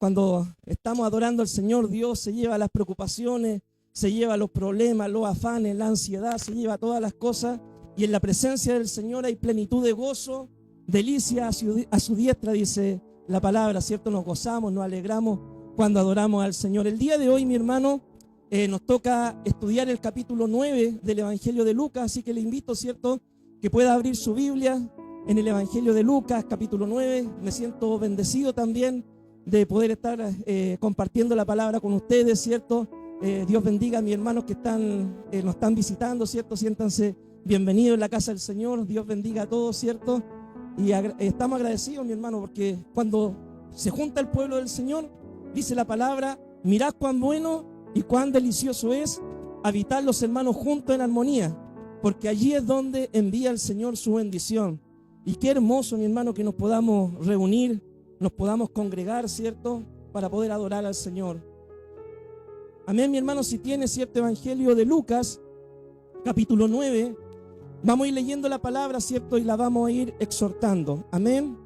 Cuando estamos adorando al Señor, Dios se lleva las preocupaciones, se lleva los problemas, los afanes, la ansiedad, se lleva todas las cosas. Y en la presencia del Señor hay plenitud de gozo, delicia a su diestra, dice la palabra, ¿cierto? Nos gozamos, nos alegramos cuando adoramos al Señor. El día de hoy, mi hermano, nos toca estudiar el capítulo 9 del Evangelio de Lucas, así que le invito, ¿cierto?, que pueda abrir su Biblia en el Evangelio de Lucas, capítulo 9. Me siento bendecido también de poder estar compartiendo la palabra con ustedes, ¿cierto? Dios bendiga a mis hermanos que nos están visitando, ¿cierto? Siéntanse bienvenidos en la casa del Señor. Dios bendiga a todos, ¿cierto? Y estamos agradecidos, mi hermano, porque cuando se junta el pueblo del Señor, dice la palabra: mirad cuán bueno y cuán delicioso es habitar los hermanos juntos en armonía, porque allí es donde envía el Señor su bendición. Y qué hermoso, mi hermano, que nos podamos reunir, nos podamos congregar, ¿cierto?, para poder adorar al Señor. Amén, mi hermano. Si tiene, ¿cierto?, Evangelio de Lucas, capítulo 9, vamos a ir leyendo la palabra, ¿cierto?, y la vamos a ir exhortando. Amén.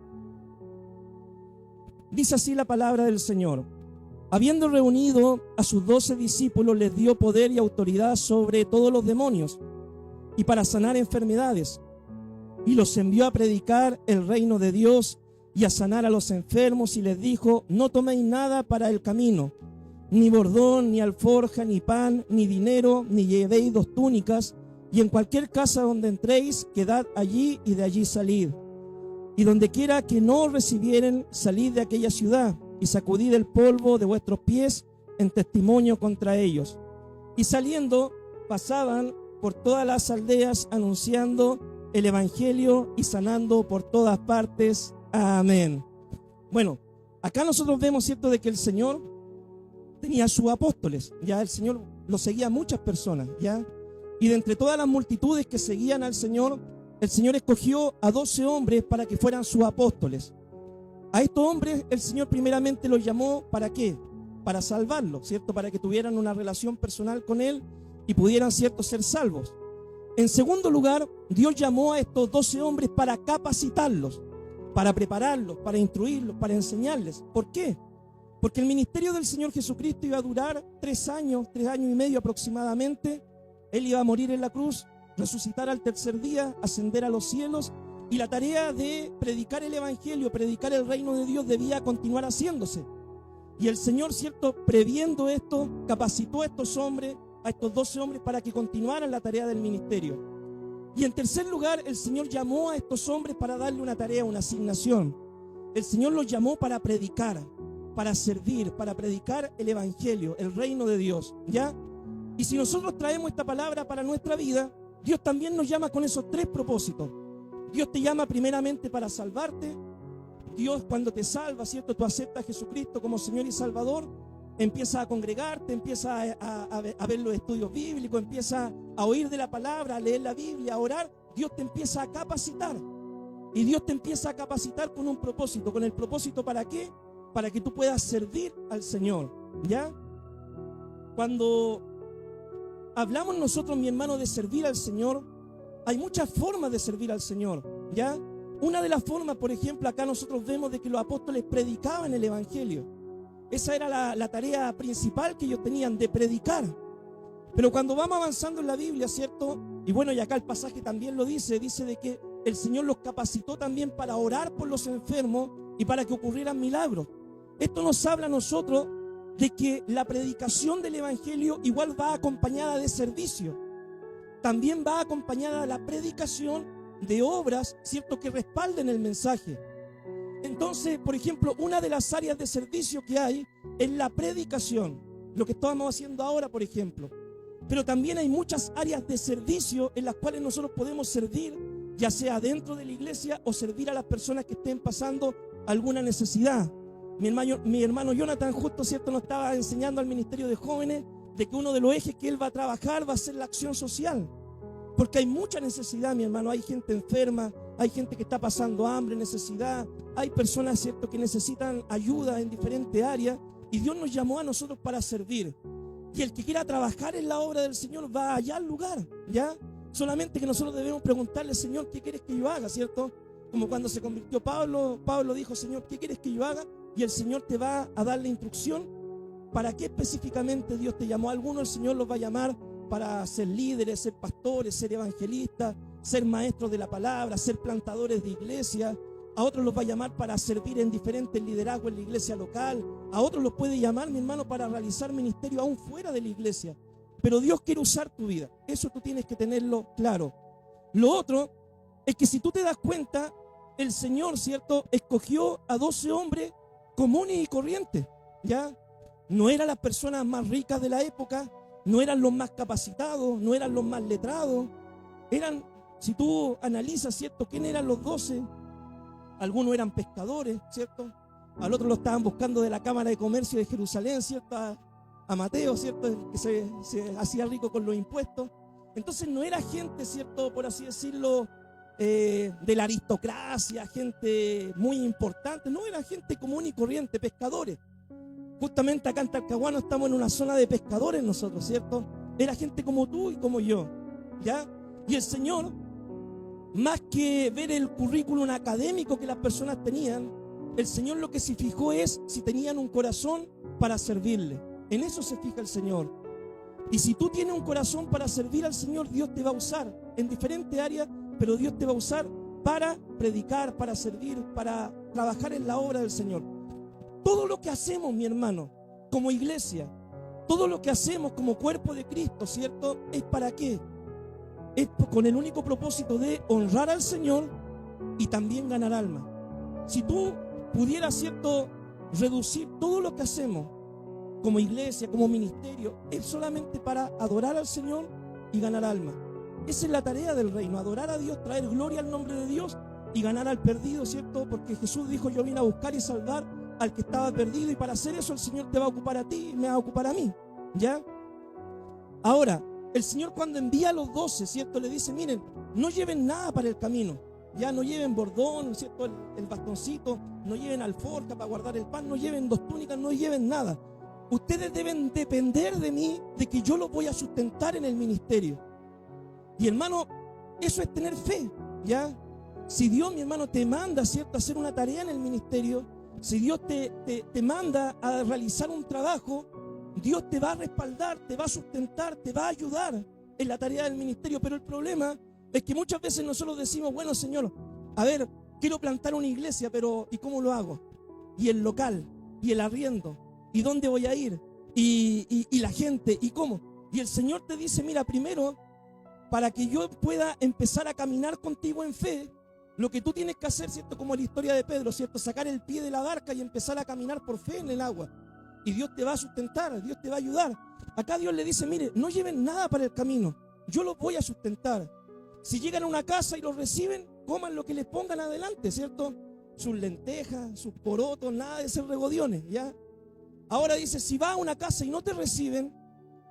Dice así la palabra del Señor: habiendo reunido a sus 12 discípulos, les dio poder y autoridad sobre todos los demonios y para sanar enfermedades, y los envió a predicar el reino de Dios y a sanar a los enfermos, y les dijo: no toméis nada para el camino, ni bordón, ni alforja, ni pan, ni dinero, ni llevéis 2 túnicas, y en cualquier casa donde entréis, quedad allí y de allí salid. Y donde quiera que no os recibieren, salid de aquella ciudad y sacudid el polvo de vuestros pies en testimonio contra ellos. Y saliendo, pasaban por todas las aldeas anunciando el evangelio y sanando por todas partes. Amén. Bueno, acá nosotros vemos, ¿cierto?, de que el Señor tenía sus apóstoles. Ya el Señor lo seguía a muchas personas, ¿ya? Y de entre todas las multitudes que seguían al Señor, el Señor escogió a 12 hombres para que fueran sus apóstoles. A estos hombres el Señor primeramente los llamó, ¿para qué? Para salvarlos, ¿cierto? Para que tuvieran una relación personal con Él y pudieran, ¿cierto?, ser salvos. En segundo lugar, Dios llamó a estos 12 hombres para capacitarlos, para prepararlos, para instruirlos, para enseñarles. ¿Por qué? Porque el ministerio del Señor Jesucristo iba a durar 3 años y medio aproximadamente. Él iba a morir en la cruz, resucitar al tercer día, ascender a los cielos, y la tarea de predicar el evangelio, predicar el reino de Dios debía continuar haciéndose. Y el Señor, ¿cierto?, previendo esto, capacitó a estos hombres, a estos 12 hombres, para que continuaran la tarea del ministerio. Y en tercer lugar, el Señor llamó a estos hombres para darle una tarea, una asignación. El Señor los llamó para predicar, para servir, para predicar el evangelio, el reino de Dios, ¿ya? Y si nosotros traemos esta palabra para nuestra vida, Dios también nos llama con esos 3 propósitos. Dios te llama primeramente para salvarte. Dios, cuando te salva, ¿cierto?, tú aceptas a Jesucristo como Señor y Salvador, empiezas a congregarte, empiezas a ver los estudios bíblicos, empiezas a oír de la palabra, a leer la Biblia, a orar. Dios te empieza a capacitar. Y Dios te empieza a capacitar con un propósito. ¿Con el propósito para qué? Para que tú puedas servir al Señor, ¿ya? Cuando hablamos nosotros, mi hermano, de servir al Señor, hay muchas formas de servir al Señor, ¿ya? Una de las formas, por ejemplo, acá nosotros vemos de que los apóstoles predicaban el evangelio. Esa era la tarea principal que ellos tenían, de predicar. Pero cuando vamos avanzando en la Biblia, ¿cierto? Y bueno, y acá el pasaje también lo dice de que el Señor los capacitó también para orar por los enfermos y para que ocurrieran milagros. Esto nos habla a nosotros de que la predicación del evangelio igual va acompañada de servicio. También va acompañada de la predicación de obras, ¿cierto?, que respalden el mensaje. Entonces, por ejemplo, una de las áreas de servicio que hay es la predicación, lo que estamos haciendo ahora, por ejemplo. Pero también hay muchas áreas de servicio en las cuales nosotros podemos servir, ya sea dentro de la iglesia o servir a las personas que estén pasando alguna necesidad. Mi hermano Jonathan justo, ¿cierto?, nos estaba enseñando al ministerio de jóvenes de que uno de los ejes que él va a trabajar va a ser la acción social. Porque hay mucha necesidad, mi hermano. Hay gente enferma, hay gente que está pasando hambre, necesidad. Hay personas, ¿cierto?, que necesitan ayuda en diferentes áreas. Y Dios nos llamó a nosotros para servir. Y el que quiera trabajar en la obra del Señor va allá al lugar, ¿ya? Solamente que nosotros debemos preguntarle: Señor, ¿qué quieres que yo haga?, ¿cierto? Como cuando se convirtió Pablo dijo: Señor, ¿qué quieres que yo haga? y el Señor te va a dar la instrucción para qué específicamente Dios te llamó. A algunos el Señor los va a llamar para ser líderes, ser pastores, ser evangelistas, ser maestros de la palabra, ser plantadores de iglesia. A otros los va a llamar para servir en diferentes liderazgos en la iglesia local. A otros los puede llamar, mi hermano, para realizar ministerio aún fuera de la iglesia. Pero Dios quiere usar tu vida. Eso tú tienes que tenerlo claro. Lo otro es que si tú te das cuenta, el Señor, ¿cierto?, escogió a 12 hombres comunes y corrientes, ¿ya? No eran las personas más ricas de la época, no eran los más capacitados, no eran los más letrados. Eran, si tú analizas, ¿cierto?, ¿quién eran los 12? Algunos eran pescadores, ¿cierto? Al otro lo estaban buscando de la Cámara de Comercio de Jerusalén, ¿cierto? A Mateo, ¿cierto?, que se hacía rico con los impuestos. Entonces no era gente, ¿cierto?, por así decirlo, de la aristocracia, gente muy importante. No, era gente común y corriente, pescadores. Justamente acá en Talcahuano estamos en una zona de pescadores nosotros, ¿cierto? Era gente como tú y como yo, ¿ya? Y el Señor, más que ver el currículum académico que las personas tenían, el Señor lo que se fijó es si tenían un corazón para servirle. En eso se fija el Señor. Y si tú tienes un corazón para servir al Señor, Dios te va a usar en diferentes áreas, pero Dios te va a usar para predicar, para servir, para trabajar en la obra del Señor. Todo lo que hacemos, mi hermano, como iglesia, todo lo que hacemos como cuerpo de Cristo, ¿cierto?, ¿es para qué? Es con el único propósito de honrar al Señor y también ganar alma. Si tú pudieras, ¿cierto?, reducir todo lo que hacemos como iglesia, como ministerio, es solamente para adorar al Señor y ganar alma. Esa es la tarea del reino, adorar a Dios, traer gloria al nombre de Dios y ganar al perdido, ¿cierto? Porque Jesús dijo: yo vine a buscar y salvar al que estaba perdido, y para hacer eso el Señor te va a ocupar a ti y me va a ocupar a mí, ¿ya? Ahora, el Señor cuando envía a los 12, ¿cierto?, le dice: miren, no lleven nada para el camino, ya no lleven bordón, ¿cierto?, el bastoncito, no lleven alforja para guardar el pan, no lleven 2 túnicas, no lleven nada. Ustedes deben depender de mí, de que yo los voy a sustentar en el ministerio. Y hermano, eso es tener fe, ¿ya? Si Dios, mi hermano, te manda, ¿cierto?, a hacer una tarea en el ministerio, si Dios te manda a realizar un trabajo, Dios te va a respaldar, te va a sustentar, te va a ayudar en la tarea del ministerio. Pero el problema es que muchas veces nosotros decimos: bueno, Señor, a ver, quiero plantar una iglesia, pero ¿y cómo lo hago? Y el local, y el arriendo, y dónde voy a ir, y la gente, y cómo. Y el Señor te dice: mira, primero, para que yo pueda empezar a caminar contigo en fe, lo que tú tienes que hacer, ¿cierto?, como la historia de Pedro, ¿cierto?, sacar el pie de la barca y empezar a caminar por fe en el agua. Y Dios te va a sustentar, Dios te va a ayudar. Acá Dios le dice: mire, no lleven nada para el camino, yo los voy a sustentar. Si llegan a una casa y los reciben, coman lo que les pongan adelante, ¿cierto? Sus lentejas, sus porotos, nada de ser regodiones, ¿ya? Ahora dice: si vas a una casa y no te reciben,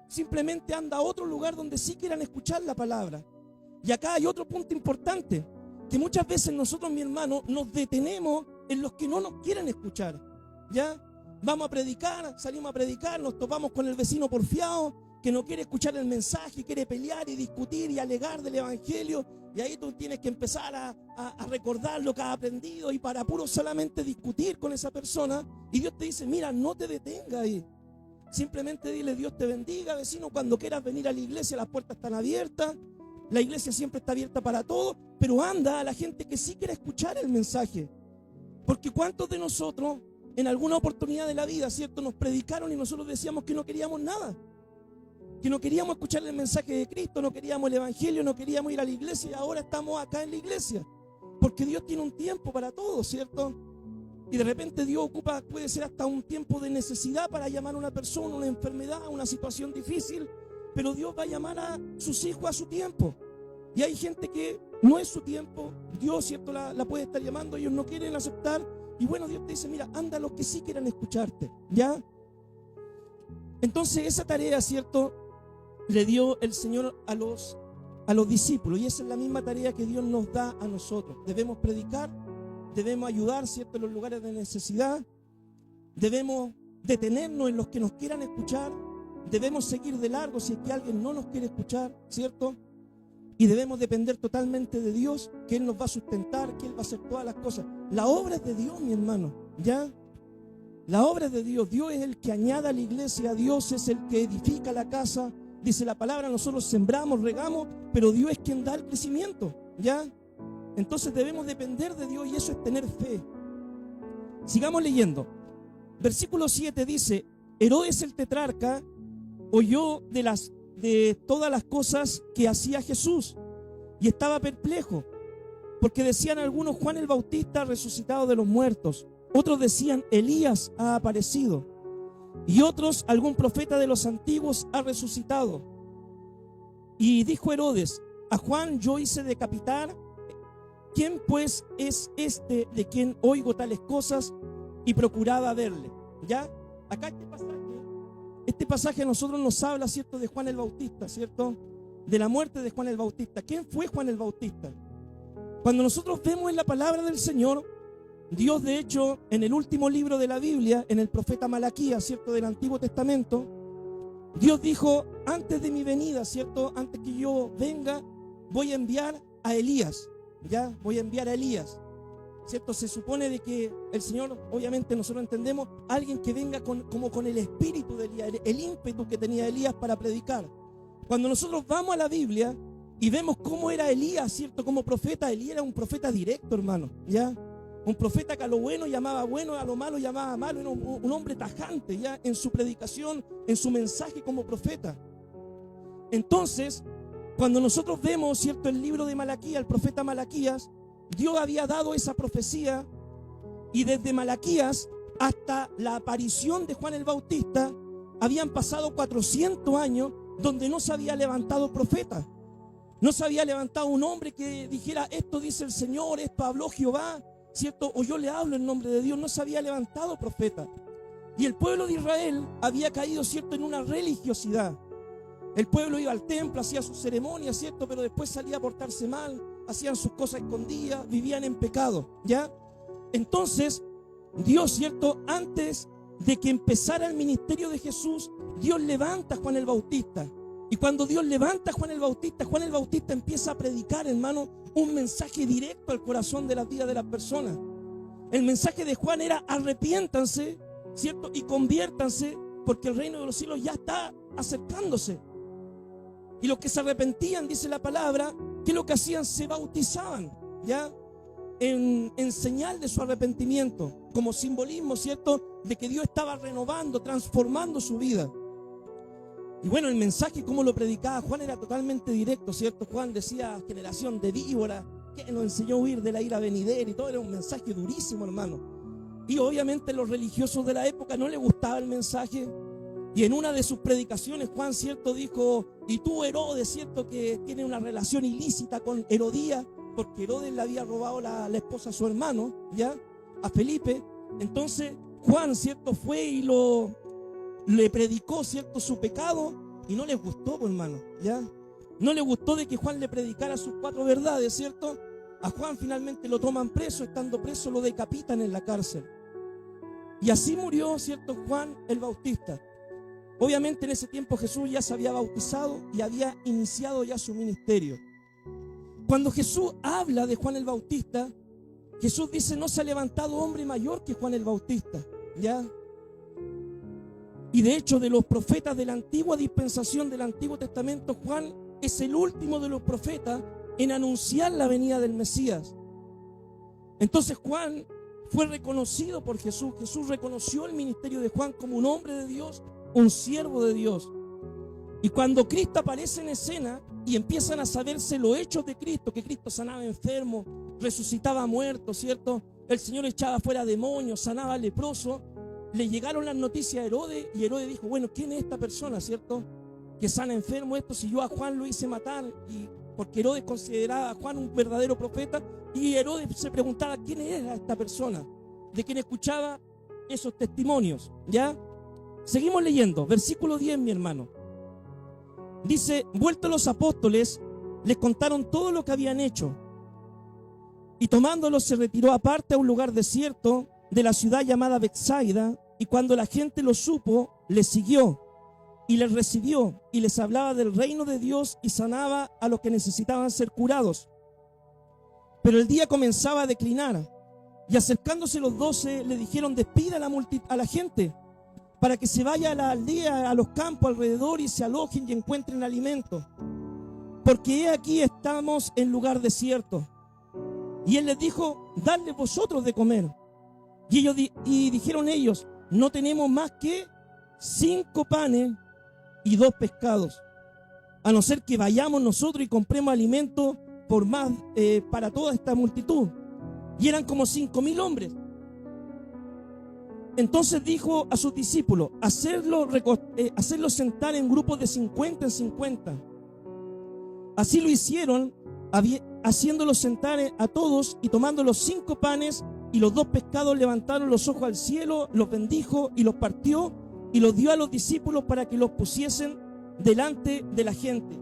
simplemente anda a otro lugar donde sí quieran escuchar la palabra. Y acá hay otro punto importante, que muchas veces nosotros, mi hermano, nos detenemos en los que no nos quieren escuchar, ¿ya? Vamos a predicar, salimos a predicar, nos topamos con el vecino porfiado que no quiere escuchar el mensaje, quiere pelear y discutir y alegar del evangelio, y ahí tú tienes que empezar a recordar lo que has aprendido, y para puro solamente discutir con esa persona. Y Dios te dice: mira, no te detengas ahí, simplemente dile: Dios te bendiga, vecino, cuando quieras venir a la iglesia las puertas están abiertas, la iglesia siempre está abierta para todos, pero anda a la gente que sí quiere escuchar el mensaje. Porque ¿cuántos de nosotros en alguna oportunidad de la vida, ¿cierto?, nos predicaron y nosotros decíamos que no queríamos nada, que no queríamos escuchar el mensaje de Cristo, no queríamos el evangelio, no queríamos ir a la iglesia, y ahora estamos acá en la iglesia? Porque Dios tiene un tiempo para todo, ¿cierto? Y de repente Dios ocupa, puede ser hasta un tiempo de necesidad para llamar a una persona, una enfermedad, una situación difícil, pero Dios va a llamar a sus hijos a su tiempo. Y hay gente que no es su tiempo, Dios, ¿cierto?, la puede estar llamando, ellos no quieren aceptar, y bueno, Dios te dice: mira, anda a los que sí quieran escucharte, ¿ya? Entonces esa tarea, ¿cierto?, le dio el Señor a los discípulos, y esa es la misma tarea que Dios nos da a nosotros. Debemos predicar, debemos ayudar, ¿cierto?, en los lugares de necesidad, debemos detenernos en los que nos quieran escuchar, debemos seguir de largo si es que alguien no nos quiere escuchar, ¿cierto? Y debemos depender totalmente de Dios, que Él nos va a sustentar, que Él va a hacer todas las cosas. La obra es de Dios, mi hermano, ¿ya? La obra es de Dios. Dios es el que añade a la iglesia. Dios es el que edifica la casa. Dice la palabra, nosotros sembramos, regamos, pero Dios es quien da el crecimiento, ¿ya? Entonces debemos depender de Dios y eso es tener fe. Sigamos leyendo. Versículo 7 dice: Herodes el tetrarca oyó de todas las cosas que hacía Jesús y estaba perplejo, porque decían algunos: Juan el Bautista ha resucitado de los muertos, otros decían: Elías ha aparecido, y otros: algún profeta de los antiguos ha resucitado. Y dijo Herodes: a Juan yo hice decapitar. ¿Quién pues es este de quien oigo tales cosas? Y procuraba verle. ¿Ya? Acá este pasaje a nosotros nos habla, ¿cierto?, de Juan el Bautista, ¿cierto? De la muerte de Juan el Bautista. ¿Quién fue Juan el Bautista? Cuando nosotros vemos en la palabra del Señor, Dios, de hecho, en el último libro de la Biblia, en el profeta Malaquías, ¿cierto?, del Antiguo Testamento, Dios dijo: antes de mi venida, ¿cierto?, antes que yo venga, voy a enviar a Elías. Ya, voy a enviar a Elías, ¿cierto? Se supone de que el Señor, obviamente nosotros entendemos, alguien que venga como con el espíritu de Elías, el ímpetu que tenía Elías para predicar. Cuando nosotros vamos a la Biblia y vemos cómo era Elías, ¿cierto?, como profeta, Elías era un profeta directo, hermano, ¿ya? Un profeta que a lo bueno llamaba bueno, a lo malo llamaba malo. Era un hombre tajante, ¿ya?, en su predicación, en su mensaje como profeta. Entonces, cuando nosotros vemos, ¿cierto?, el libro de Malaquías, el profeta Malaquías, Dios había dado esa profecía, y desde Malaquías hasta la aparición de Juan el Bautista habían pasado 400 años donde no se había levantado profeta. No se había levantado un hombre que dijera: esto dice el Señor, esto habló Jehová, ¿cierto?, o yo le hablo en nombre de Dios. No se había levantado profeta. Y el pueblo de Israel había caído, ¿cierto?, en una religiosidad. El pueblo iba al templo, hacía sus ceremonias, ¿cierto?, pero después salía a portarse mal, hacían sus cosas escondidas, vivían en pecado, ¿ya? Entonces, Dios, ¿cierto?, antes de que empezara el ministerio de Jesús, Dios levanta a Juan el Bautista. Y cuando Dios levanta a Juan el Bautista empieza a predicar, hermano, un mensaje directo al corazón de la vida de las personas. El mensaje de Juan era: arrepiéntanse, ¿cierto?, y conviértanse, porque el reino de los cielos ya está acercándose. Y los que se arrepentían, dice la palabra, ¿qué es lo que hacían? Se bautizaban, ¿ya?, en señal de su arrepentimiento, como simbolismo, ¿cierto?, de que Dios estaba renovando, transformando su vida. Y bueno, el mensaje, como lo predicaba Juan, era totalmente directo, ¿cierto? Juan decía: generación de víboras, que nos enseñó a huir de la ira venidera, y todo era un mensaje durísimo, hermano. Y obviamente los religiosos de la época no les gustaba el mensaje. Y en una de sus predicaciones, Juan, ¿cierto?, dijo: y tú, Herodes, ¿cierto?, que tiene una relación ilícita con Herodías, porque Herodes le había robado la esposa a su hermano, ¿ya?, a Felipe. Entonces Juan, ¿cierto?, fue y le predicó, ¿cierto?, su pecado, y no les gustó, hermano, ¿ya? No les gustó de que Juan le predicara sus 4 verdades, ¿cierto? A Juan finalmente lo toman preso, estando preso lo decapitan en la cárcel. Y así murió, ¿cierto?, Juan el Bautista. Obviamente en ese tiempo Jesús ya se había bautizado y había iniciado ya su ministerio. Cuando Jesús habla de Juan el Bautista, Jesús dice: no se ha levantado hombre mayor que Juan el Bautista, ¿ya? Y de hecho, de los profetas de la antigua dispensación del Antiguo Testamento, Juan es el último de los profetas en anunciar la venida del Mesías. Entonces Juan fue reconocido por Jesús. Jesús reconoció el ministerio de Juan como un hombre de Dios, un siervo de Dios. Y cuando Cristo aparece en escena y empiezan a saberse los hechos de Cristo, que Cristo sanaba enfermos, resucitaba muertos, ¿cierto?, el Señor echaba fuera demonios, sanaba leprosos, le llegaron las noticias a Herodes, y Herodes dijo: bueno, ¿quién es esta persona, ¿cierto?, que sana enfermo esto, si yo a Juan lo hice matar? Y porque Herodes consideraba a Juan un verdadero profeta, y Herodes se preguntaba quién era esta persona, de quien escuchaba esos testimonios, ¿ya? Seguimos leyendo, versículo 10, mi hermano. Dice: vueltos los apóstoles, les contaron todo lo que habían hecho, y tomándolos se retiró aparte a un lugar desierto de la ciudad llamada Betsaida, y cuando la gente lo supo, les siguió y les recibió, y les hablaba del reino de Dios y sanaba a los que necesitaban ser curados. Pero el día comenzaba a declinar, Y acercándose los 12, le dijeron: despida a la gente, para que se vaya a la aldea, a los campos alrededor, y se alojen y encuentren alimento. Porque he aquí estamos en lugar desierto. Y él les dijo: dadle vosotros de comer. Y dijeron ellos: no tenemos más que 5 panes y 2 pescados, a no ser que vayamos nosotros y compremos alimento por más para toda esta multitud. Y eran como 5.000 hombres. Entonces dijo a sus discípulos: hacerlos sentar en grupos de 50 en 50. Así lo hicieron, haciéndolos sentar a todos, y tomando los 5 panes y los 2 pescados, levantaron los ojos al cielo, los bendijo y los partió y los dio a los discípulos para que los pusiesen delante de la gente.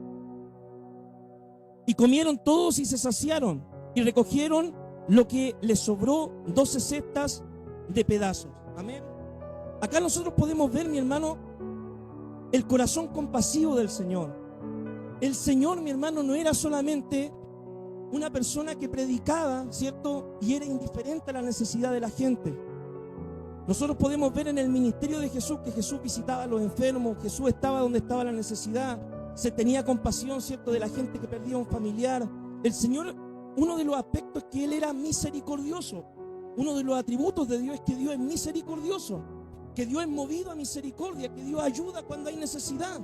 Y comieron todos y se saciaron, y recogieron lo que les sobró, 12 cestas de pedazos. Amén. Acá nosotros podemos ver, mi hermano, el corazón compasivo del Señor. El Señor, mi hermano, no era solamente una persona que predicaba, ¿cierto? Y era indiferente a la necesidad de la gente. Nosotros podemos ver en el ministerio de Jesús que Jesús visitaba a los enfermos, Jesús estaba donde estaba la necesidad, se tenía compasión, ¿cierto?, de la gente que perdía un familiar. El Señor, uno de los aspectos es que Él era misericordioso. Uno de los atributos de Dios es que Dios es misericordioso, que Dios es movido a misericordia, que Dios ayuda cuando hay necesidad.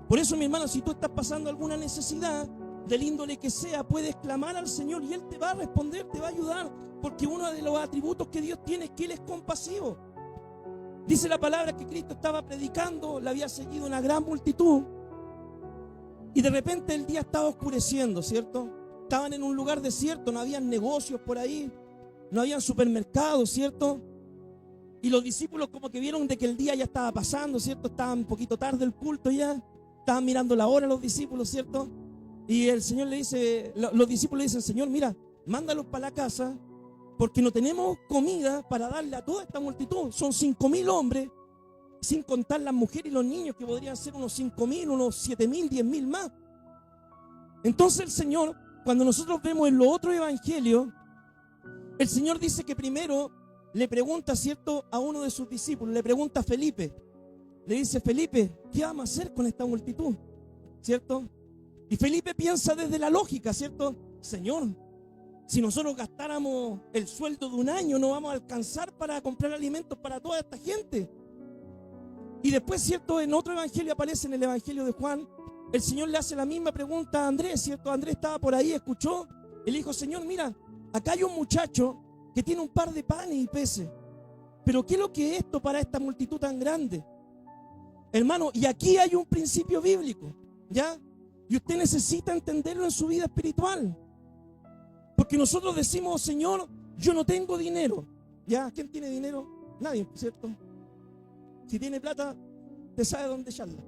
Por eso, mi hermano, si tú estás pasando alguna necesidad, del índole que sea, puedes clamar al Señor y Él te va a responder, te va a ayudar, porque uno de los atributos que Dios tiene es que Él es compasivo. Dice la palabra que Cristo estaba predicando, le había seguido una gran multitud, y de repente el día estaba oscureciendo, ¿cierto? Estaban en un lugar desierto, no habían negocios por ahí, no habían supermercados, ¿cierto? Y los discípulos como que vieron de que el día ya estaba pasando, ¿cierto? Estaban un poquito tarde el culto ya, estaban mirando la hora los discípulos, ¿cierto? Y el Señor le dice, los discípulos le dicen: Señor, mira, mándalos para la casa, porque no tenemos comida para darle a toda esta multitud. Son 5.000 hombres, sin contar las mujeres y los niños, que podrían ser unos 5.000, unos 7.000, 10.000 más. Entonces el Señor, cuando nosotros vemos en los otros evangelios, el Señor dice que primero le pregunta, ¿cierto?, a uno de sus discípulos, le pregunta a Felipe, le dice: Felipe, ¿qué vamos a hacer con esta multitud? ¿Cierto? Y Felipe piensa desde la lógica, ¿cierto? Señor, si nosotros gastáramos el sueldo de un año, no vamos a alcanzar para comprar alimentos para toda esta gente. Y después, ¿cierto?, en otro evangelio aparece, en el evangelio de Juan, el Señor le hace la misma pregunta a Andrés, ¿cierto? Andrés estaba por ahí, escuchó, él dijo: Señor, mira, acá hay un muchacho que tiene un par de panes y peces, pero ¿qué es lo que es esto para esta multitud tan grande? Hermano, y aquí hay un principio bíblico, ¿ya? Y usted necesita entenderlo en su vida espiritual. Porque nosotros decimos: Señor, yo no tengo dinero. ¿Ya? ¿Quién tiene dinero? Nadie, ¿cierto? Si tiene plata, te sabe dónde echarla.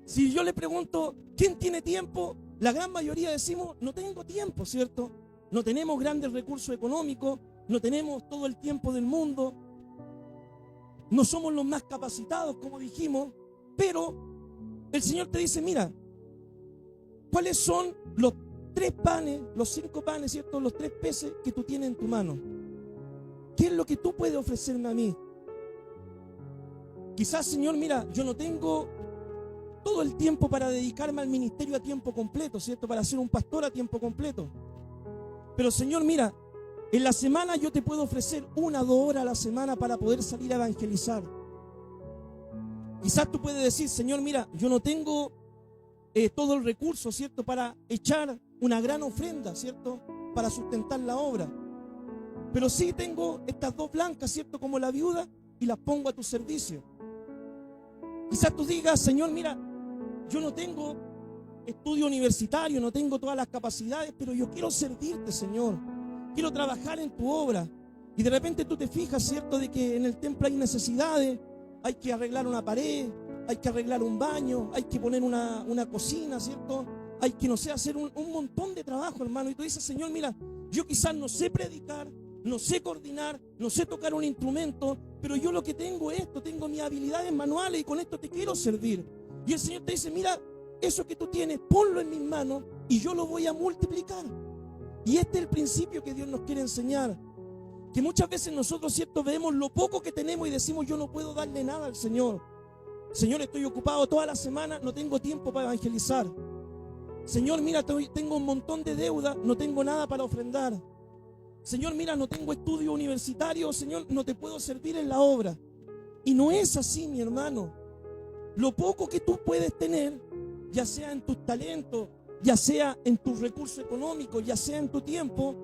Si yo le pregunto: ¿quién tiene tiempo? La gran mayoría decimos: no tengo tiempo, ¿cierto? No tenemos grandes recursos económicos, no tenemos todo el tiempo del mundo, no somos los más capacitados, como dijimos, pero el Señor te dice: mira, ¿cuáles son los 3 panes, los 5 panes, ¿cierto?, los 3 peces que tú tienes en tu mano? ¿Qué es lo que tú puedes ofrecerme a mí? Quizás, Señor, mira, yo no tengo todo el tiempo para dedicarme al ministerio a tiempo completo, ¿cierto?, para ser un pastor a tiempo completo. Pero, Señor, mira, en la semana yo te puedo ofrecer 1 o 2 horas a la semana para poder salir a evangelizar. Quizás tú puedes decir: Señor, mira, yo no tengo todo el recurso, ¿cierto?, para echar una gran ofrenda, ¿cierto?, para sustentar la obra. Pero sí tengo estas 2 blancas, ¿cierto?, como la viuda, y las pongo a tu servicio. Quizás tú digas: Señor, mira, yo no tengo estudio universitario, no tengo todas las capacidades, pero yo quiero servirte, Señor. Quiero trabajar en tu obra. Y de repente tú te fijas, ¿cierto?, de que en el templo hay necesidades. Hay que arreglar una pared, hay que arreglar un baño, hay que poner una cocina, ¿cierto? Hay que, no sé, hacer un montón de trabajo, hermano. Y tú dices: Señor, mira, yo quizás no sé predicar, no sé coordinar, no sé tocar un instrumento, pero yo lo que tengo es esto, tengo mis habilidades manuales y con esto te quiero servir. Y el Señor te dice: mira, eso que tú tienes, ponlo en mis manos y yo lo voy a multiplicar. Y este es el principio que Dios nos quiere enseñar. Que muchas veces nosotros, ¿cierto?, vemos lo poco que tenemos y decimos, yo no puedo darle nada al Señor. Señor, estoy ocupado toda la semana, no tengo tiempo para evangelizar. Señor, mira, tengo un montón de deuda, no tengo nada para ofrendar. Señor, mira, no tengo estudio universitario, Señor, no te puedo servir en la obra. Y no es así, mi hermano. Lo poco que tú puedes tener, ya sea en tus talentos, ya sea en tus recursos económicos, ya sea en tu tiempo,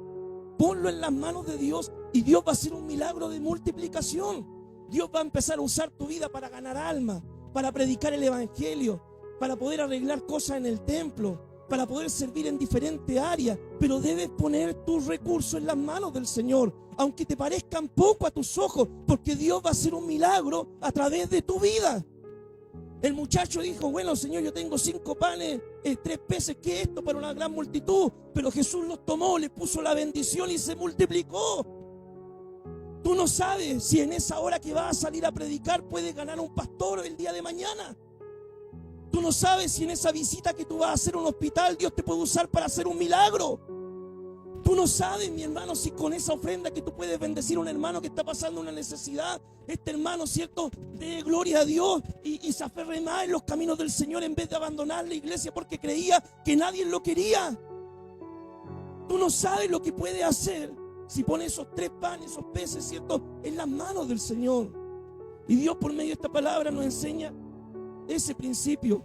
ponlo en las manos de Dios y Dios va a hacer un milagro de multiplicación. Dios va a empezar a usar tu vida para ganar almas, para predicar el evangelio, para poder arreglar cosas en el templo, para poder servir en diferentes áreas. Pero debes poner tus recursos en las manos del Señor, aunque te parezcan poco a tus ojos, porque Dios va a hacer un milagro a través de tu vida. El muchacho dijo, bueno, Señor, yo tengo 5 panes, 3 peces, ¿qué es esto para una gran multitud? Pero Jesús los tomó, le puso la bendición y se multiplicó. Tú no sabes si en esa hora que vas a salir a predicar puedes ganar un pastor el día de mañana. Tú no sabes si en esa visita que tú vas a hacer a un hospital Dios te puede usar para hacer un milagro. Tú no sabes, mi hermano, si con esa ofrenda que tú puedes bendecir a un hermano que está pasando una necesidad, este hermano, ¿cierto?, dé gloria a Dios y se aferre más en los caminos del Señor en vez de abandonar la iglesia porque creía que nadie lo quería. Tú no sabes lo que puede hacer si pone esos 3 panes, esos peces, ¿cierto?, en las manos del Señor. Y Dios por medio de esta palabra nos enseña ese principio.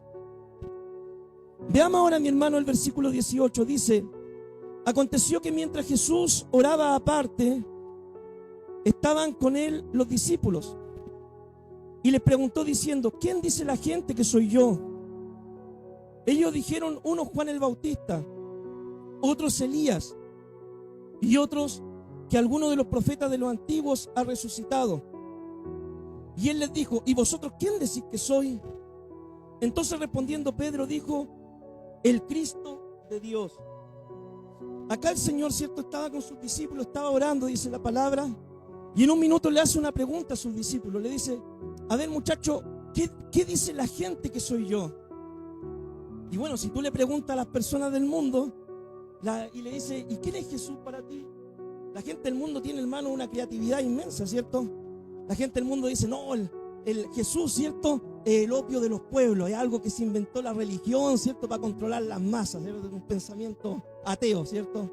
Veamos ahora, mi hermano, el versículo 18. Dice: aconteció que mientras Jesús oraba aparte, estaban con él los discípulos. Y les preguntó diciendo: ¿quién dice la gente que soy yo? Ellos dijeron, unos Juan el Bautista, otros Elías, y otros que alguno de los profetas de los antiguos ha resucitado. Y él les dijo: ¿y vosotros quién decís que soy? Entonces respondiendo Pedro dijo: el Cristo de Dios. Acá el Señor, ¿cierto?, estaba con sus discípulos, estaba orando, dice la palabra, y en un minuto le hace una pregunta a sus discípulos. Le dice: a ver, muchacho, ¿qué dice la gente que soy yo? Y bueno, si tú le preguntas a las personas del mundo y le dices: ¿y quién es Jesús para ti? La gente del mundo tiene, hermano, una creatividad inmensa, ¿cierto? La gente del mundo dice: no, el Jesús, ¿cierto?, el opio de los pueblos, es algo que se inventó la religión, ¿cierto?, para controlar las masas, ¿cierto?, un pensamiento ateo, ¿cierto?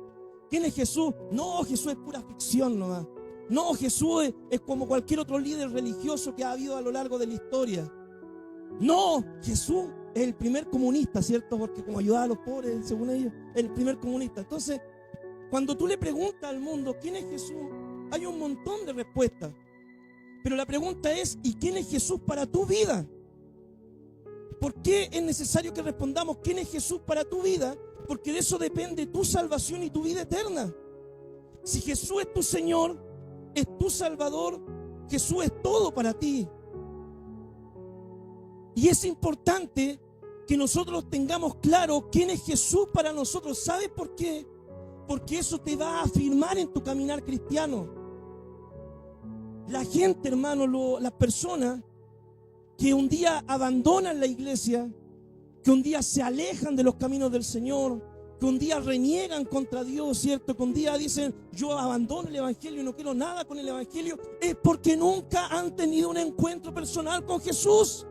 ¿Quién es Jesús? No, Jesús es pura ficción nomás. No, Jesús es como cualquier otro líder religioso que ha habido a lo largo de la historia. No, Jesús es el primer comunista, ¿cierto? Porque como ayudaba a los pobres, según ellos, es el primer comunista. Entonces, cuando tú le preguntas al mundo ¿quién es Jesús?, hay un montón de respuestas. Pero la pregunta es: ¿y quién es Jesús para tu vida? ¿Por qué es necesario que respondamos quién es Jesús para tu vida? Porque de eso depende tu salvación y tu vida eterna. Si Jesús es tu Señor, es tu Salvador, Jesús es todo para ti. Y es importante que nosotros tengamos claro quién es Jesús para nosotros. ¿Sabes por qué? Porque eso te va a afirmar en tu caminar cristiano. La gente, hermano, las personas que un día abandonan la iglesia, que un día se alejan de los caminos del Señor, que un día reniegan contra Dios, ¿cierto?, que un día dicen: yo abandono el evangelio y no quiero nada con el evangelio, es porque nunca han tenido un encuentro personal con Jesús.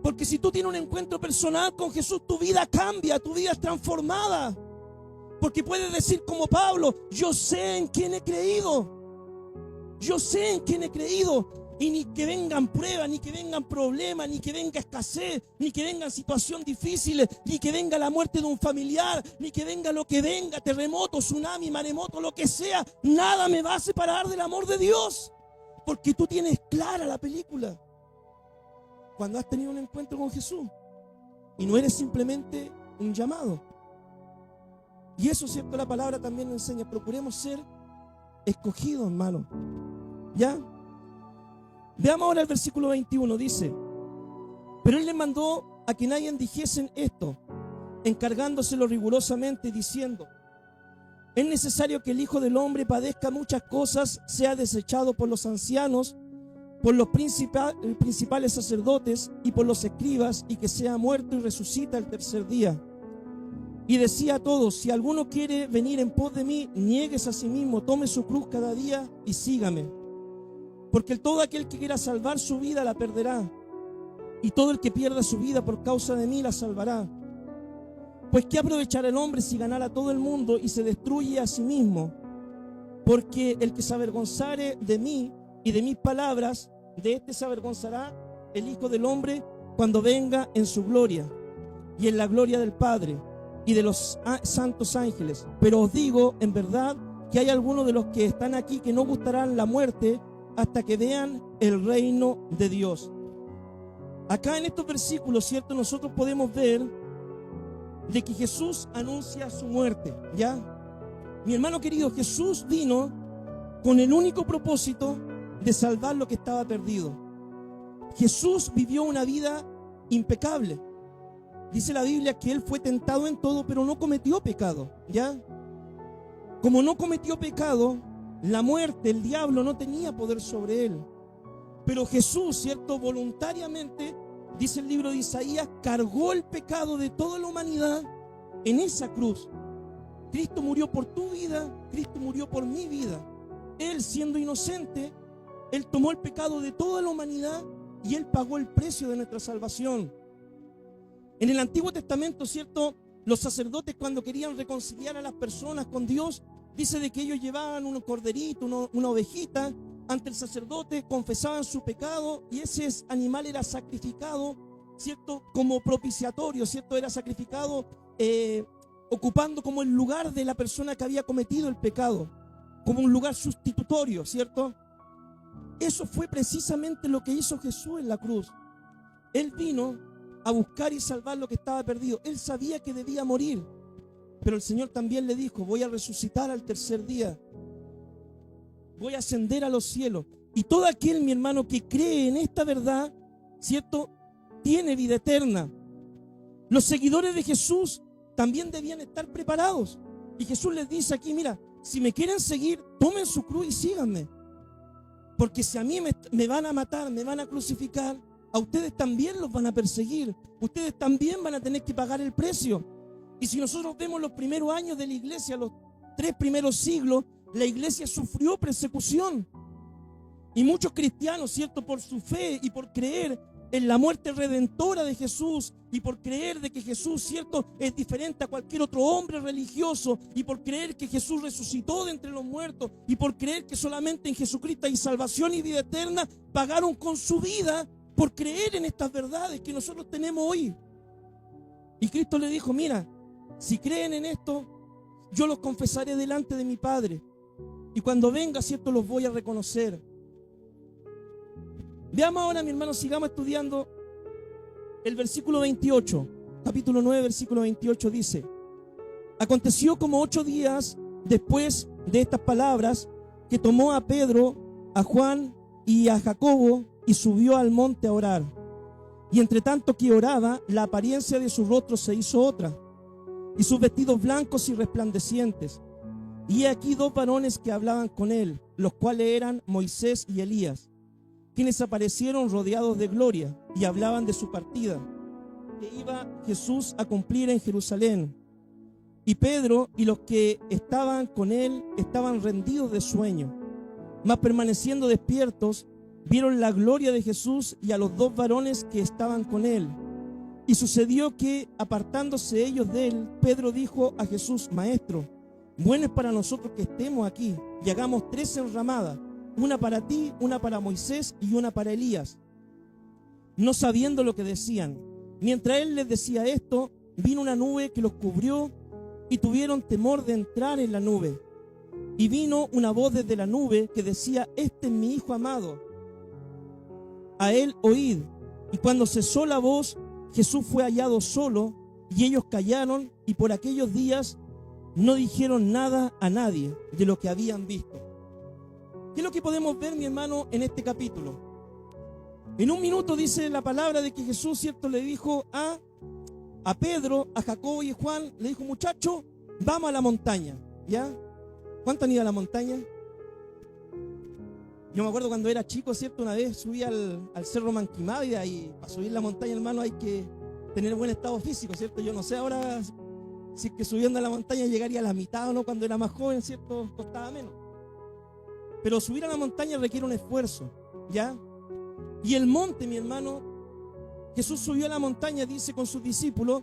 Porque si tú tienes un encuentro personal con Jesús, tu vida cambia, tu vida es transformada. Porque puedes decir como Pablo: yo sé en quién he creído. Yo sé en quién he creído. Y ni que vengan pruebas, ni que vengan problemas, ni que venga escasez, ni que vengan situaciones difíciles, ni que venga la muerte de un familiar, ni que venga lo que venga, terremoto, tsunami, maremoto, lo que sea, nada me va a separar del amor de Dios. Porque tú tienes clara la película. Cuando has tenido un encuentro con Jesús y no eres simplemente un llamado. Y eso, ¿cierto?, la palabra también nos enseña. Procuremos ser escogidos, hermano. ¿Ya? Veamos ahora el versículo 21, dice: pero él les mandó a que nadie dijesen esto, encargándoselo rigurosamente, diciendo: es necesario que el Hijo del Hombre padezca muchas cosas, sea desechado por los ancianos, por los principales sacerdotes y por los escribas, y que sea muerto y resucita el tercer día. Y decía a todos: si alguno quiere venir en pos de mí, niéguese a sí mismo, tome su cruz cada día y sígame. Porque todo aquel que quiera salvar su vida la perderá, y todo el que pierda su vida por causa de mí la salvará. Pues ¿qué aprovechará el hombre si ganara todo el mundo y se destruye a sí mismo? Porque el que se avergonzare de mí y de mis palabras, de este se avergonzará el Hijo del Hombre cuando venga en su gloria y en la gloria del Padre y de los santos ángeles. Pero os digo en verdad que hay algunos de los que están aquí que no gustarán la muerte hasta que vean el reino de Dios. Acá en estos versículos, ¿cierto?, nosotros podemos ver de que Jesús anuncia su muerte, ¿ya? Mi hermano querido, Jesús vino con el único propósito de salvar lo que estaba perdido. Jesús vivió una vida impecable. Dice la Biblia que Él fue tentado en todo, pero no cometió pecado, ¿ya? Como no cometió pecado, la muerte, el diablo no tenía poder sobre Él. Pero Jesús, ¿cierto?, voluntariamente, dice el libro de Isaías, cargó el pecado de toda la humanidad en esa cruz. Cristo murió por tu vida, Cristo murió por mi vida. Él, siendo inocente, Él tomó el pecado de toda la humanidad y Él pagó el precio de nuestra salvación. En el Antiguo Testamento, ¿cierto?, los sacerdotes, cuando querían reconciliar a las personas con Dios, dice de que ellos llevaban un corderito, una ovejita ante el sacerdote, confesaban su pecado y ese animal era sacrificado, ¿cierto?, como propiciatorio, ¿cierto?, era sacrificado ocupando como el lugar de la persona que había cometido el pecado, como un lugar sustitutorio, ¿cierto? Eso fue precisamente lo que hizo Jesús en la cruz. Él vino a buscar y salvar lo que estaba perdido. Él sabía que debía morir, pero el Señor también le dijo: voy a resucitar al tercer día, voy a ascender a los cielos. Y todo aquel, mi hermano, que cree en esta verdad, ¿cierto?, tiene vida eterna. Los seguidores de Jesús también debían estar preparados. Y Jesús les dice aquí: mira, si me quieren seguir, tomen su cruz y síganme. Porque si a mí me van a matar, me van a crucificar, a ustedes también los van a perseguir. Ustedes también van a tener que pagar el precio. Y si nosotros vemos los primeros años de la iglesia, los 3 primeros siglos, la iglesia sufrió persecución. Y muchos cristianos, ¿cierto?, por su fe y por creer en la muerte redentora de Jesús y por creer de que Jesús, ¿cierto?, es diferente a cualquier otro hombre religioso y por creer que Jesús resucitó de entre los muertos y por creer que solamente en Jesucristo hay salvación y vida eterna, pagaron con su vida por creer en estas verdades que nosotros tenemos hoy. Y Cristo le dijo: mira, si creen en esto, yo los confesaré delante de mi Padre y cuando venga, ¿cierto?, los voy a reconocer. Veamos ahora, mi hermano, sigamos estudiando el versículo 28, capítulo 9, versículo 28 dice: aconteció como 8 días después de estas palabras que tomó a Pedro, a Juan y a Jacobo y subió al monte a orar. Y entre tanto que oraba, la apariencia de su rostro se hizo otra, y sus vestidos blancos y resplandecientes. Y aquí 2 varones que hablaban con él, los cuales eran Moisés y Elías, quienes aparecieron rodeados de gloria y hablaban de su partida, que iba Jesús a cumplir en Jerusalén. Y Pedro y los que estaban con él estaban rendidos de sueño, mas permaneciendo despiertos, vieron la gloria de Jesús y a los 2 varones que estaban con él. Y sucedió que, apartándose ellos de él, Pedro dijo a Jesús: Maestro, bueno es para nosotros que estemos aquí y hagamos 3 enramadas, una para ti, una para Moisés y una para Elías. No sabiendo lo que decían. Mientras él les decía esto, vino una nube que los cubrió y tuvieron temor de entrar en la nube. Y vino una voz desde la nube que decía: este es mi Hijo amado, a él oíd. Y cuando cesó la voz, Jesús fue hallado solo y ellos callaron y por aquellos días no dijeron nada a nadie de lo que habían visto. ¿Qué es lo que podemos ver, mi hermano, en este capítulo? En un minuto dice la palabra de que Jesús, ¿cierto?, le dijo a Pedro, a Jacobo y a Juan, le dijo: muchachos, vamos a la montaña, ¿ya? ¿Cuánto han ido a la montaña? Yo me acuerdo cuando era chico, ¿cierto? Una vez subí al Cerro Manquimávida y para subir la montaña, hermano, hay que tener buen estado físico, ¿cierto? Yo no sé ahora si es que subiendo a la montaña llegaría a la mitad o no, cuando era más joven, ¿cierto? Costaba menos. Pero subir a la montaña requiere un esfuerzo, ¿ya? Y el monte, mi hermano, Jesús subió a la montaña, dice, con sus discípulos,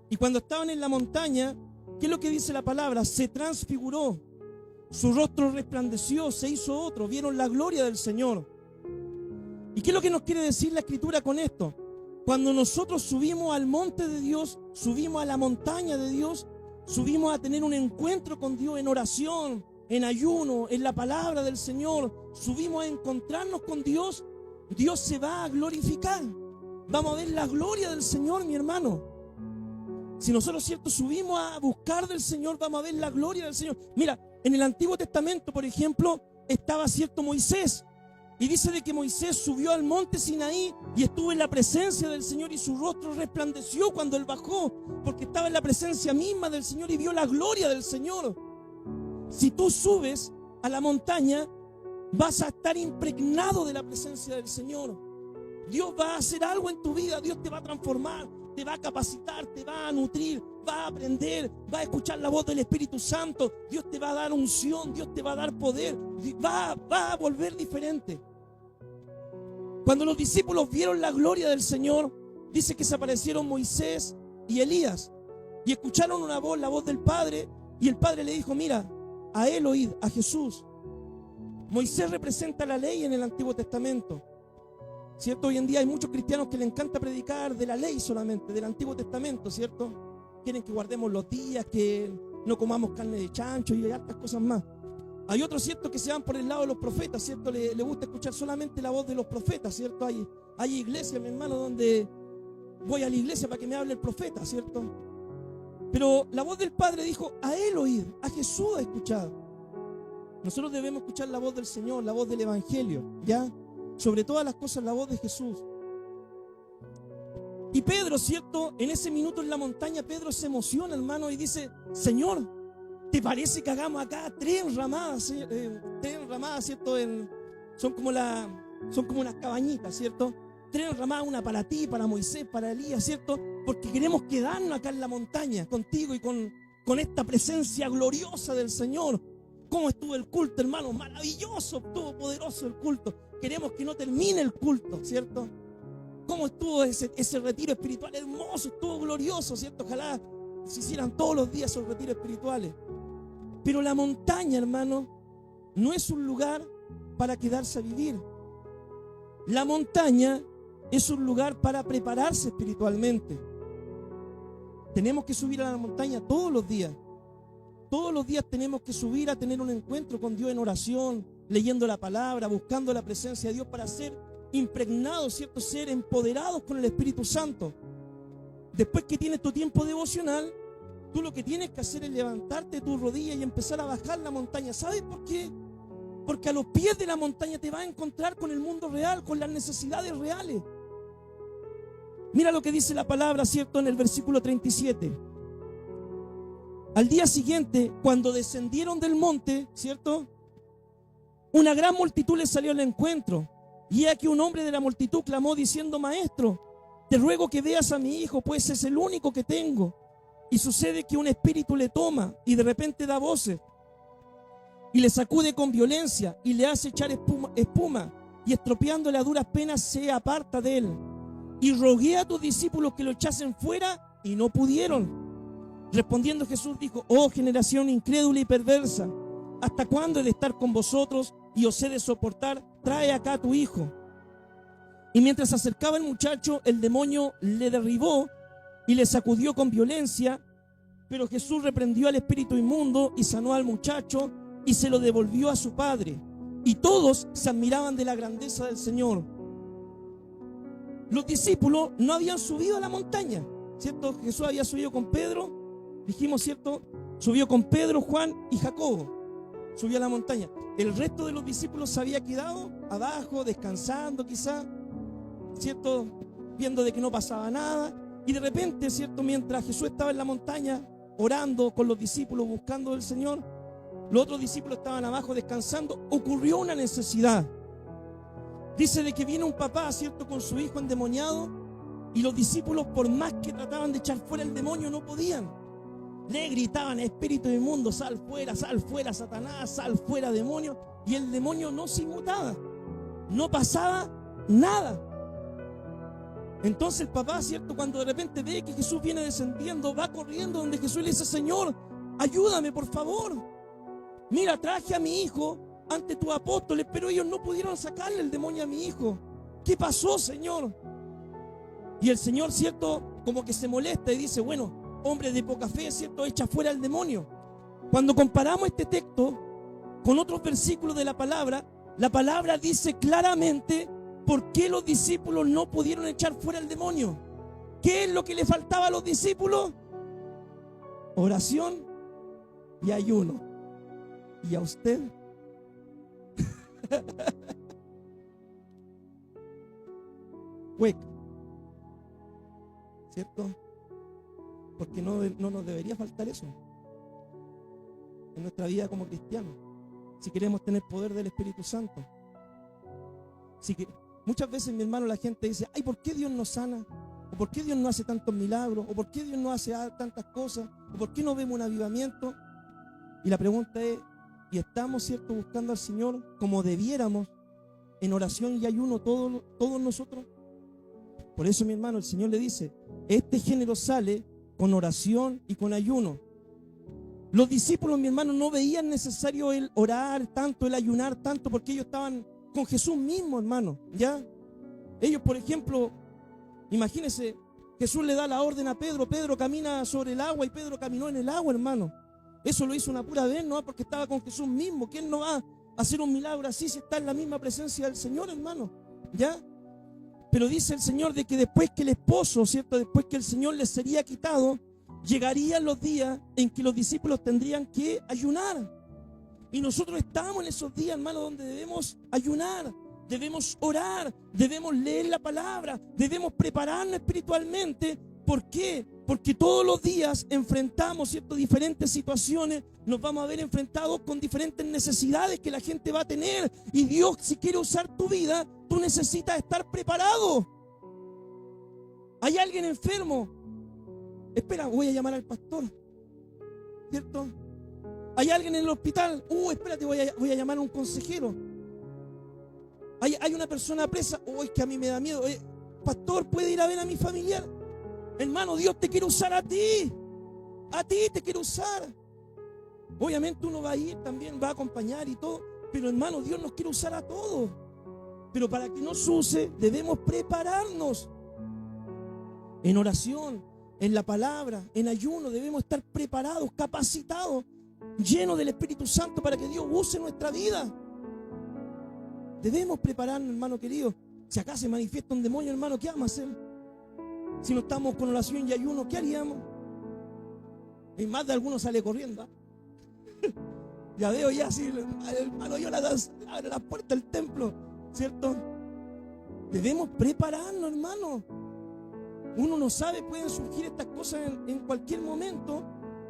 y cuando estaban en la montaña, ¿qué es lo que dice la palabra? Se transfiguró, su rostro resplandeció, se hizo otro, vieron la gloria del Señor. ¿Y qué es lo que nos quiere decir la Escritura con esto? Cuando nosotros subimos al monte de Dios, subimos a la montaña de Dios, subimos a tener un encuentro con Dios en oración, en ayuno, en la palabra del Señor, subimos a encontrarnos con Dios, Dios se va a glorificar. Vamos a ver la gloria del Señor, mi hermano. Si nosotros, cierto, subimos a buscar del Señor, vamos a ver la gloria del Señor. Mira, en el Antiguo Testamento, por ejemplo, estaba, cierto, Moisés. Y dice de que Moisés subió al monte Sinaí y estuvo en la presencia del Señor y su rostro resplandeció cuando él bajó, porque estaba en la presencia misma del Señor y vio la gloria del Señor. Si tú subes a la montaña, vas a estar impregnado de la presencia del Señor. Dios va a hacer algo en tu vida, Dios te va a transformar, te va a capacitar, te va a nutrir, va a aprender, va a escuchar la voz del Espíritu Santo, Dios te va a dar unción, Dios te va a dar poder, va a volver diferente. Cuando los discípulos vieron la gloria del Señor, dice que se aparecieron Moisés y Elías y escucharon una voz, la voz del Padre, y el Padre le dijo, mira, a él oíd, a Jesús. Moisés representa la ley en el Antiguo Testamento, ¿cierto? Hoy en día hay muchos cristianos que les encanta predicar de la ley solamente, del Antiguo Testamento, ¿cierto? Quieren que guardemos los días, que no comamos carne de chancho y hartas cosas más. Hay otros, ¿cierto?, que se van por el lado de los profetas, ¿cierto? Le gusta escuchar solamente la voz de los profetas, ¿cierto? Hay iglesias, mi hermano, donde voy a la iglesia para que me hable el profeta, ¿cierto? Pero la voz del Padre dijo, a él oír, a Jesús a escuchar. Nosotros debemos escuchar la voz del Señor, la voz del Evangelio, ¿ya? Sobre todas las cosas, la voz de Jesús. Y Pedro, ¿cierto? En ese minuto en la montaña, Pedro se emociona, hermano, y dice, Señor, ¿te parece que hagamos acá tres ramadas, ¿cierto? Son como unas cabañitas, ¿cierto? Tres ramadas, una para ti, para Moisés, para Elías, ¿cierto? Porque queremos quedarnos acá en la montaña contigo y con esta presencia gloriosa del Señor. ¿Cómo estuvo el culto, hermano? Maravilloso, estuvo poderoso el culto. Queremos que no termine el culto, ¿cierto? ¿Cómo estuvo ese retiro espiritual? Hermoso, estuvo glorioso, ¿cierto? Ojalá se hicieran todos los días esos retiros espirituales. Pero la montaña, hermano, no es un lugar para quedarse a vivir. La montaña es un lugar para prepararse espiritualmente. Tenemos que subir a la montaña todos los días. Todos los días tenemos que subir a tener un encuentro con Dios en oración, leyendo la palabra, buscando la presencia de Dios para ser impregnados, ¿cierto? Ser empoderados con el Espíritu Santo. Después que tienes tu tiempo devocional, tú lo que tienes que hacer es levantarte de tus rodillas y empezar a bajar la montaña. ¿Sabes por qué? Porque a los pies de la montaña te vas a encontrar con el mundo real, con las necesidades reales. Mira lo que dice la palabra, ¿cierto? En el versículo 37. Al día siguiente, cuando descendieron del monte, ¿cierto? Una gran multitud les salió al encuentro. Y aquí un hombre de la multitud clamó diciendo, Maestro, te ruego que veas a mi hijo, pues es el único que tengo. Y sucede que un espíritu le toma y de repente da voces y le sacude con violencia y le hace echar espuma y estropeándole a duras penas se aparta de él. Y rogué a tus discípulos que lo echasen fuera y no pudieron. Respondiendo Jesús dijo, oh generación incrédula y perversa, ¿hasta cuándo he de estar con vosotros y os he de soportar? Trae acá a tu hijo. Y mientras se acercaba el muchacho, el demonio le derribó y le sacudió con violencia, pero Jesús reprendió al espíritu inmundo y sanó al muchacho y se lo devolvió a su padre. Y todos se admiraban de la grandeza del Señor. Los discípulos no habían subido a la montaña, ¿cierto? Jesús había subido con Pedro, dijimos, ¿cierto? Subió con Pedro, Juan y Jacobo. Subió a la montaña. El resto de los discípulos se había quedado abajo, descansando quizá, ¿cierto? Viendo de que no pasaba nada. Y de repente, ¿cierto? Mientras Jesús estaba en la montaña, orando con los discípulos, buscando al Señor, los otros discípulos estaban abajo descansando, ocurrió una necesidad. Dice de que viene un papá, ¿cierto? Con su hijo endemoniado, y los discípulos, por más que trataban de echar fuera el demonio, no podían. Le gritaban: espíritu inmundo, sal fuera, Satanás, sal fuera, demonio. Y el demonio no se inmutaba, no pasaba nada. Entonces el papá, ¿cierto?, cuando de repente ve que Jesús viene descendiendo, va corriendo donde Jesús y le dice: Señor, ayúdame, por favor. Mira, traje a mi hijo ante tus apóstoles, pero ellos no pudieron sacarle el demonio a mi hijo. ¿Qué pasó, Señor? Y el Señor, ¿cierto?, como que se molesta y dice: bueno, hombre de poca fe, ¿cierto?, echa fuera al demonio. Cuando comparamos este texto con otros versículos de la palabra dice claramente por qué los discípulos no pudieron echar fuera el demonio. ¿Qué es lo que le faltaba a los discípulos? Oración y ayuno. ¿Y a usted? Hueco, ¿cierto? Porque no nos debería faltar eso en nuestra vida como cristianos, si queremos tener poder del Espíritu Santo. Muchas veces, mi hermano, la gente dice: ay, ¿por qué Dios no sana? ¿O por qué Dios no hace tantos milagros? ¿O por qué Dios no hace tantas cosas? ¿O por qué no vemos un avivamiento? Y la pregunta es: ¿y estamos, cierto, buscando al Señor como debiéramos en oración y ayuno todos nosotros? Por eso, mi hermano, el Señor le dice: este género sale con oración y con ayuno. Los discípulos, mi hermano, no veían necesario el orar tanto, el ayunar tanto, porque ellos estaban con Jesús mismo, hermano, ¿ya? Ellos, por ejemplo, imagínense, Jesús le da la orden a Pedro: Pedro, camina sobre el agua, y Pedro caminó en el agua, hermano. Eso lo hizo una pura vez, ¿no? Porque estaba con Jesús mismo. ¿Quién no va a hacer un milagro así si está en la misma presencia del Señor, hermano? ¿Ya? Pero dice el Señor de que después que el esposo, ¿cierto?, después que el Señor les sería quitado, llegarían los días en que los discípulos tendrían que ayunar. Y nosotros estamos en esos días, hermano, donde debemos ayunar, debemos orar, debemos leer la palabra, debemos prepararnos espiritualmente. ¿Por qué? Porque todos los días enfrentamos, ¿cierto?, diferentes situaciones, nos vamos a ver enfrentados con diferentes necesidades que la gente va a tener. Y Dios, si quiere usar tu vida, tú necesitas estar preparado. ¿Hay alguien enfermo? Espera, voy a llamar al pastor, ¿cierto? ¿Hay alguien en el hospital? Espérate, voy a llamar a un consejero. ¿Hay una persona presa? Es que a mí me da miedo. Pastor, ¿puede ir a ver a mi familiar? Hermano, Dios te quiere usar a ti. A ti te quiere usar. Obviamente uno va a ir también, va a acompañar y todo. Pero hermano, Dios nos quiere usar a todos. Pero para que nos use, debemos prepararnos. En oración, en la palabra, en ayuno, debemos estar preparados, capacitados, llenos del Espíritu Santo para que Dios use nuestra vida. Debemos prepararnos, hermano querido. Si acá se manifiesta un demonio, hermano, ¿qué vamos a hacer? Si no estamos con oración y ayuno, ¿qué haríamos? Y más de algunos sale corriendo. Ya veo ya así, hermano, yo abre la puerta del templo, ¿cierto? Debemos prepararnos, hermano. Uno no sabe, pueden surgir estas cosas en cualquier momento.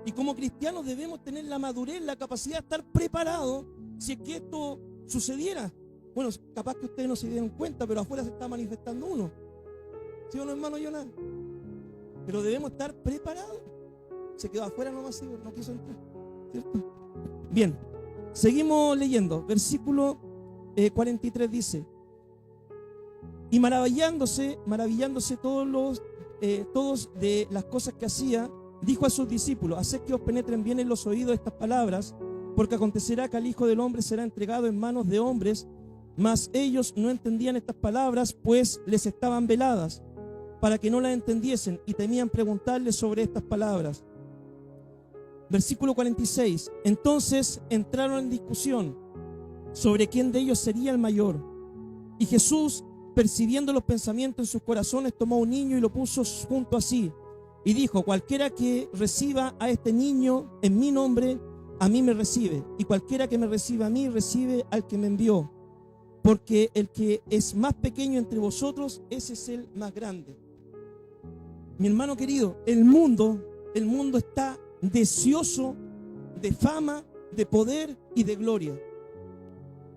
Y como cristianos debemos tener la madurez, la capacidad de estar preparados si es que esto sucediera. Bueno, capaz que ustedes no se dieron cuenta, pero afuera se está manifestando uno. ¿Sí o no, hermano Jonás? Pero debemos estar preparados. Se quedó afuera nomás, ¿sí? No quiso entrar, ¿cierto? Bien, seguimos leyendo. Versículo 43 dice: y maravillándose todos de las cosas que hacía, dijo a sus discípulos: haced que os penetren bien en los oídos estas palabras, porque acontecerá que al Hijo del Hombre será entregado en manos de hombres. Mas ellos no entendían estas palabras, pues les estaban veladas, para que no las entendiesen, y temían preguntarles sobre estas palabras. Versículo 46. Entonces entraron en discusión sobre quién de ellos sería el mayor. Y Jesús, percibiendo los pensamientos en sus corazones, tomó un niño y lo puso junto a sí, y dijo: cualquiera que reciba a este niño en mi nombre, a mí me recibe, y cualquiera que me reciba a mí, recibe al que me envió. Porque el que es más pequeño entre vosotros, ese es el más grande. Mi hermano querido, el mundo está deseoso de fama, de poder y de gloria.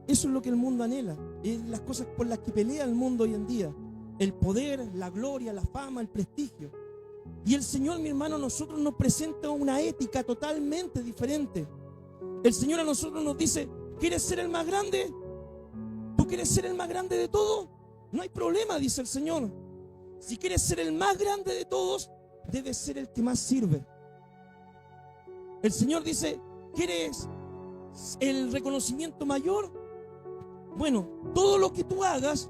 Eso es lo que el mundo anhela. Es las cosas por las que pelea el mundo hoy en día: el poder, la gloria, la fama, el prestigio. Y el Señor, mi hermano, a nosotros nos presenta una ética totalmente diferente. El Señor a nosotros nos dice: ¿quieres ser el más grande? ¿Tú quieres ser el más grande de todos? No hay problema, dice el Señor. Si quieres ser el más grande de todos, debes ser el que más sirve. El Señor dice: ¿quieres el reconocimiento mayor? Bueno, todo lo que tú hagas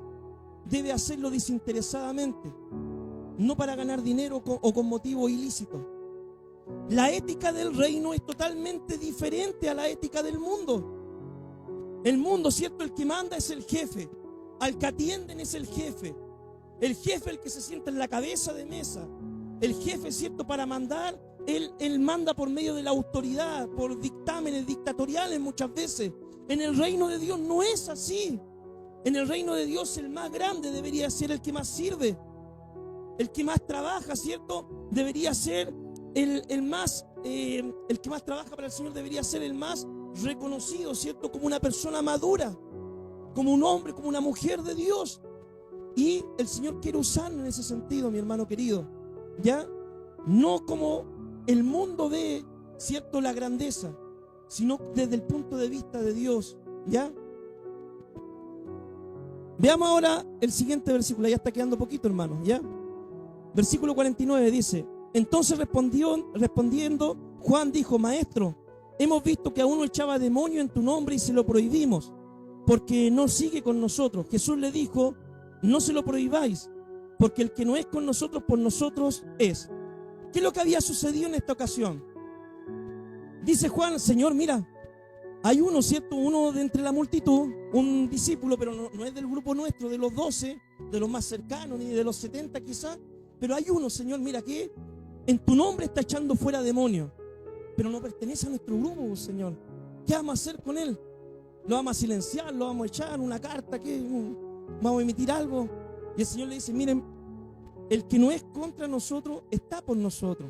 debe hacerlo desinteresadamente, no para ganar dinero o con motivo ilícito. La ética del reino es totalmente diferente a la ética del mundo. El mundo, ¿cierto? El que manda es el jefe, al que atienden es el jefe, el que se sienta en la cabeza de mesa, el jefe, ¿cierto? Para mandar, él manda por medio de la autoridad, por dictámenes dictatoriales muchas veces. En el reino de Dios no es así. En el reino de Dios el más grande debería ser el que más sirve, el que más trabaja, ¿cierto? Debería ser el que más trabaja para el Señor debería ser el más reconocido, ¿cierto? Como una persona madura, como un hombre, como una mujer de Dios. Y el Señor quiere usarlo en ese sentido, mi hermano querido, ¿ya? No como el mundo ve, ¿cierto?, la grandeza, sino desde el punto de vista de Dios, ¿ya? Veamos ahora el siguiente versículo, ya está quedando poquito, hermano, ¿ya? Versículo 49 dice: entonces respondiendo, Juan dijo: Maestro, hemos visto que a uno echaba demonio en tu nombre y se lo prohibimos, porque no sigue con nosotros. Jesús le dijo: no se lo prohibáis, porque el que no es con nosotros, por nosotros es. ¿Qué es lo que había sucedido en esta ocasión? Dice Juan: Señor, mira, hay uno, ¿cierto? Uno de entre la multitud, un discípulo, pero no es del grupo nuestro, de los 12, de los más cercanos, ni de los 70 quizás, pero hay uno, Señor, mira, que en tu nombre está echando fuera demonios, pero no pertenece a nuestro grupo, Señor. ¿Qué vamos a hacer con él? ¿Lo vamos a silenciar? ¿Lo vamos a echar? ¿Una carta? ¿Qué? ¿Vamos a emitir algo? Y el Señor le dice: miren, el que no es contra nosotros está por nosotros.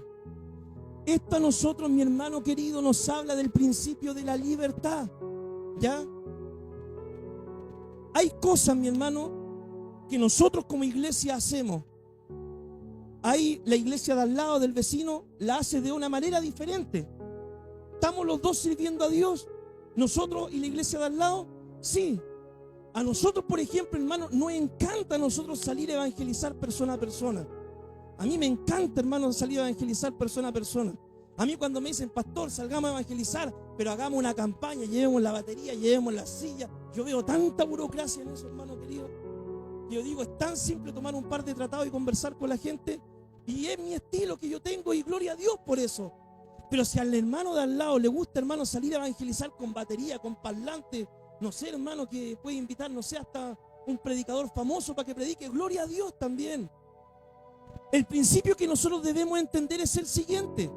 Esto a nosotros, mi hermano querido, nos habla del principio de la libertad, ¿ya? Hay cosas, mi hermano, que nosotros como iglesia hacemos. Ahí la iglesia de al lado del vecino la hace de una manera diferente. ¿Estamos los dos sirviendo a Dios, nosotros y la iglesia de al lado? Sí. A nosotros, por ejemplo, hermano, nos encanta a nosotros salir a evangelizar persona a persona. A mí me encanta, hermano, salir a evangelizar persona a persona. A mí cuando me dicen: pastor, salgamos a evangelizar, pero hagamos una campaña, llevemos la batería, llevemos la silla. Yo veo tanta burocracia en eso, hermano querido. Yo digo, es tan simple tomar un par de tratados y conversar con la gente. Y es mi estilo que yo tengo, y gloria a Dios por eso. Pero si al hermano de al lado le gusta, hermano, salir a evangelizar con batería, con parlante, no sé, hermano, que puede invitar, no sé, hasta un predicador famoso para que predique, gloria a Dios también. El principio que nosotros debemos entender es el siguiente: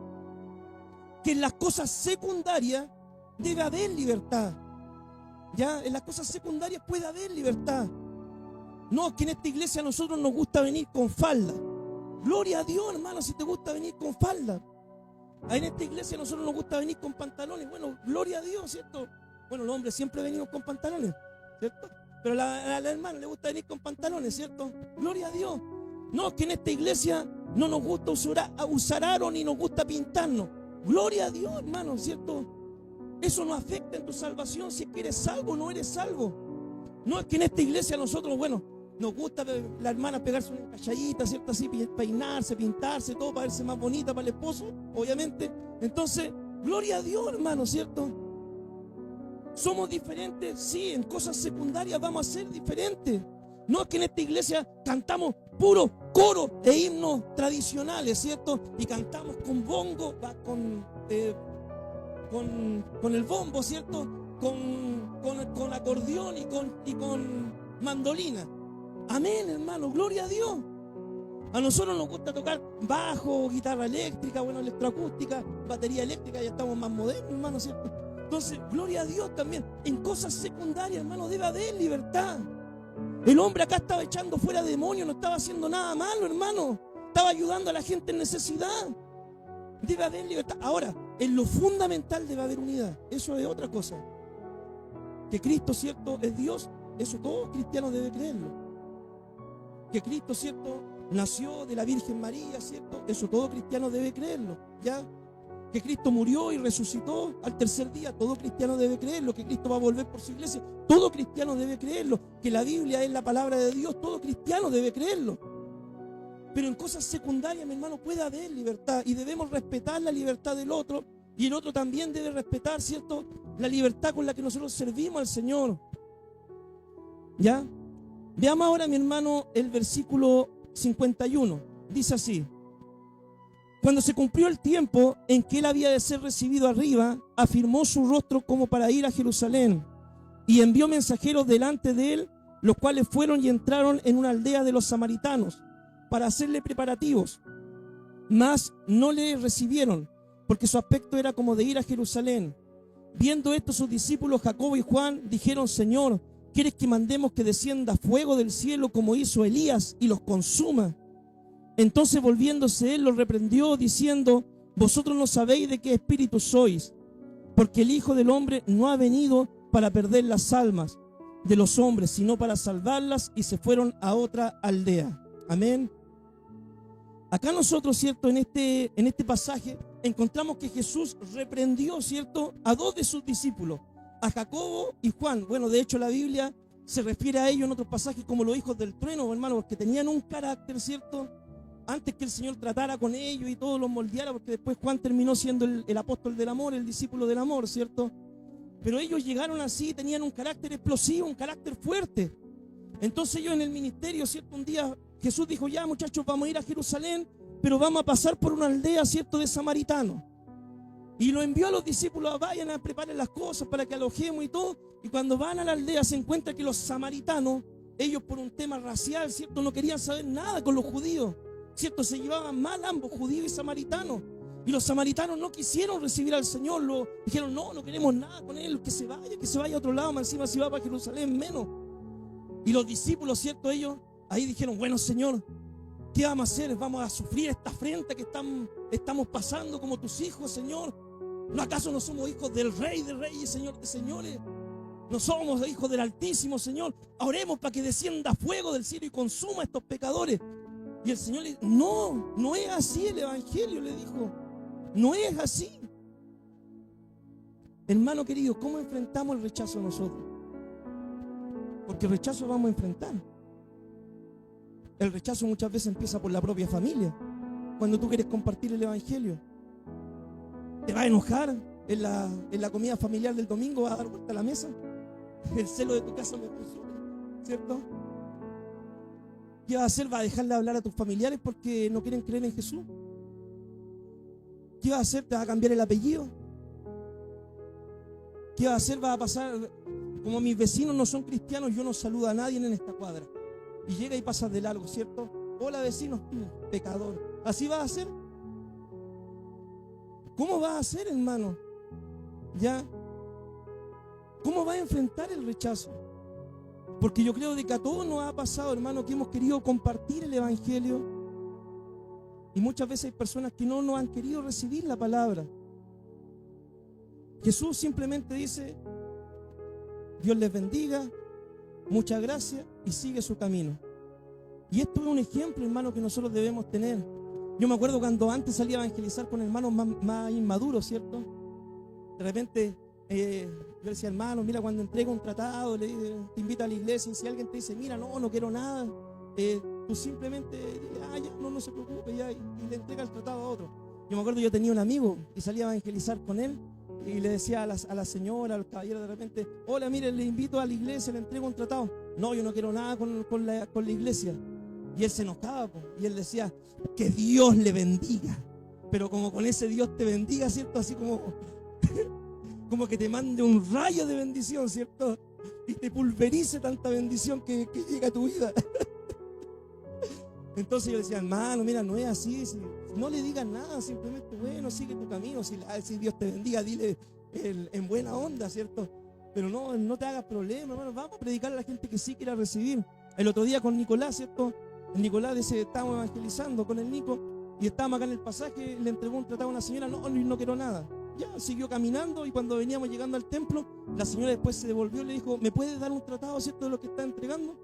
que en las cosas secundarias debe haber libertad. Ya, en las cosas secundarias puede haber libertad. No, que en esta iglesia a nosotros nos gusta venir con falda. Gloria a Dios, hermano, si te gusta venir con falda. En esta iglesia a nosotros nos gusta venir con pantalones. Bueno, gloria a Dios, ¿cierto? Bueno, los hombres siempre venimos con pantalones, ¿cierto? Pero a la hermana le gusta venir con pantalones, ¿cierto? Gloria a Dios. No, que en esta iglesia no nos gusta usar aro ni nos gusta pintarnos. Gloria a Dios, hermano, ¿cierto? Eso no afecta en tu salvación si es que eres salvo o no eres salvo. No, es que en esta iglesia a nosotros, bueno, nos gusta la hermana pegarse una encalladita, ¿cierto? Así, peinarse, pintarse, todo para verse más bonita para el esposo, obviamente. Entonces, gloria a Dios, hermano, ¿cierto? ¿Somos diferentes? Sí, en cosas secundarias vamos a ser diferentes. No es que en esta iglesia cantamos puro coro e himnos tradicionales, ¿cierto? Y cantamos con bongo, con el bombo, ¿cierto? Con acordeón y con mandolina. Amén, hermano, gloria a Dios. A nosotros nos gusta tocar bajo, guitarra eléctrica, bueno, electroacústica, batería eléctrica, ya estamos más modernos, hermano, ¿cierto? Entonces, gloria a Dios también. En cosas secundarias, hermano, debe haber libertad. El hombre acá estaba echando fuera demonios, no estaba haciendo nada malo, hermano. Estaba ayudando a la gente en necesidad. Debe haber libertad. Ahora, en lo fundamental debe haber unidad. Eso es otra cosa. Que Cristo, ¿cierto?, es Dios. Eso todo cristiano debe creerlo. Que Cristo, ¿cierto?, nació de la Virgen María, ¿cierto? Eso todo cristiano debe creerlo, ¿ya? Que Cristo murió y resucitó al tercer día, todo cristiano debe creerlo. Que Cristo va a volver por su iglesia, todo cristiano debe creerlo. Que la Biblia es la palabra de Dios, todo cristiano debe creerlo. Pero en cosas secundarias, mi hermano, puede haber libertad y debemos respetar la libertad del otro, y el otro también debe respetar, ¿cierto?, la libertad con la que nosotros servimos al Señor. ¿Ya? Veamos ahora, mi hermano, el versículo 51. Dice así: cuando se cumplió el tiempo en que él había de ser recibido arriba, afirmó su rostro como para ir a Jerusalén, y envió mensajeros delante de él, los cuales fueron y entraron en una aldea de los samaritanos para hacerle preparativos. Mas no le recibieron, porque su aspecto era como de ir a Jerusalén. Viendo esto, sus discípulos Jacobo y Juan dijeron: Señor, ¿quieres que mandemos que descienda fuego del cielo como hizo Elías y los consuma? Entonces, volviéndose él, los reprendió diciendo: vosotros no sabéis de qué espíritu sois, porque el Hijo del Hombre no ha venido para perder las almas de los hombres, sino para salvarlas. Y se fueron a otra aldea. Amén. Acá nosotros, ¿cierto?, en este pasaje encontramos que Jesús reprendió, ¿cierto?, a dos de sus discípulos, a Jacobo y Juan. Bueno, de hecho la Biblia se refiere a ellos en otros pasajes como los hijos del trueno, hermano, porque tenían un carácter, ¿cierto?, antes que el Señor tratara con ellos y todo los moldeara, porque después Juan terminó siendo el apóstol del amor, el discípulo del amor, ¿cierto? Pero ellos llegaron así, tenían un carácter explosivo, un carácter fuerte. Entonces ellos en el ministerio, ¿cierto?, un día Jesús dijo: ya, muchachos, vamos a ir a Jerusalén, pero vamos a pasar por una aldea, ¿cierto?, de samaritanos. Y lo envió a los discípulos: vayan a preparar las cosas para que alojemos y todo. Y cuando van a la aldea se encuentra que los samaritanos, ellos por un tema racial, ¿cierto?, no querían saber nada con los judíos, ¿cierto? Se llevaban mal ambos, judíos y samaritanos. Y los samaritanos no quisieron recibir al Señor, dijeron: no queremos nada con él, que se vaya a otro lado, más encima si va para Jerusalén, menos. Y los discípulos, ¿cierto?, ellos ahí dijeron: bueno, Señor, ¿qué vamos a hacer? ¿Vamos a sufrir esta afrenta que estamos pasando como tus hijos, Señor? ¿No acaso no somos hijos del Rey de Reyes, Señor de Señores? No somos hijos del Altísimo, Señor. Oremos para que descienda fuego del cielo y consuma a estos pecadores. Y el Señor le dijo: no es así el Evangelio, le dijo. No es así. Hermano querido, ¿cómo enfrentamos el rechazo nosotros? Porque el rechazo vamos a enfrentar. El rechazo muchas veces empieza por la propia familia. Cuando tú quieres compartir el Evangelio, te va a enojar en la comida familiar del domingo, va a dar vuelta a la mesa. El celo de tu casa me consume, ¿cierto? ¿Qué vas a hacer? ¿Vas a dejarle hablar a tus familiares porque no quieren creer en Jesús? ¿Qué vas a hacer? ¿Te vas a cambiar el apellido? ¿Qué vas a hacer? ¿Vas a pasar? Como mis vecinos no son cristianos, yo no saludo a nadie en esta cuadra. Y llega y pasas de largo, ¿cierto? Hola, vecinos, pecador. ¿Así vas a hacer? ¿Cómo vas a hacer, hermano? ¿Ya? ¿Cómo vas a enfrentar el rechazo? Porque yo creo de que a todos nos ha pasado, hermano, que hemos querido compartir el Evangelio y muchas veces hay personas que no nos han querido recibir la palabra. Jesús simplemente dice: Dios les bendiga, muchas gracias, y sigue su camino. Y esto es un ejemplo, hermano, que nosotros debemos tener. Yo me acuerdo cuando antes salía a evangelizar con hermanos más inmaduros, ¿cierto? De repente yo decía: hermano, mira, cuando entrego un tratado, te invito a la iglesia, y si alguien te dice: mira, no quiero nada, tú simplemente ya, no se preocupe, ya, y le entrega el tratado a otro. Yo me acuerdo, yo tenía un amigo y salía a evangelizar con él, y le decía a la señora, al caballero, de repente: hola, mire, le invito a la iglesia, le entrego un tratado. No, yo no quiero nada con la iglesia. Y él se enojaba, y él decía: que Dios le bendiga. Pero como con ese Dios te bendiga, ¿cierto? Así como que te mande un rayo de bendición, ¿cierto? Y te pulverice tanta bendición que llega a tu vida. Entonces yo decía: hermano, mira, no es así. No le digas nada, simplemente, bueno, sigue tu camino. Si Dios te bendiga, dile en buena onda, ¿cierto? Pero no te hagas problema, hermano. Vamos a predicar a la gente que sí quiera recibir. El otro día con Nicolás, ¿cierto? El Nicolás dice: estábamos evangelizando con el Nico y estábamos acá en el pasaje, le entregó un tratado a una señora: no quiero nada. Ya, siguió caminando, y cuando veníamos llegando al templo, la señora después se devolvió y le dijo: ¿me puedes dar un tratado, ¿cierto?, de lo que está entregando?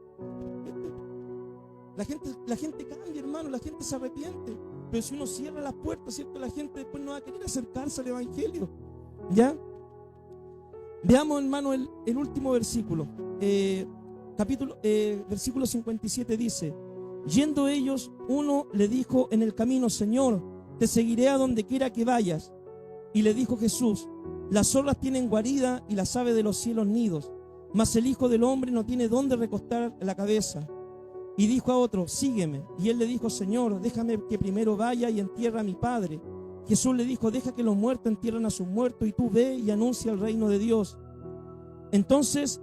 La gente cambia, hermano, la gente se arrepiente. Pero si uno cierra las puertas, ¿cierto? La gente después no va a querer acercarse al Evangelio. ¿Ya? Veamos, hermano, el último versículo. Versículo 57 dice: yendo ellos, uno le dijo en el camino: Señor, te seguiré a donde quiera que vayas. Y le dijo Jesús: las zorras tienen guarida y las aves de los cielos nidos, mas el Hijo del Hombre no tiene dónde recostar la cabeza. Y dijo a otro: sígueme. Y él le dijo: Señor, déjame que primero vaya y entierre a mi padre. Jesús le dijo: deja que los muertos entierren a sus muertos, y tú ve y anuncia el reino de Dios. Entonces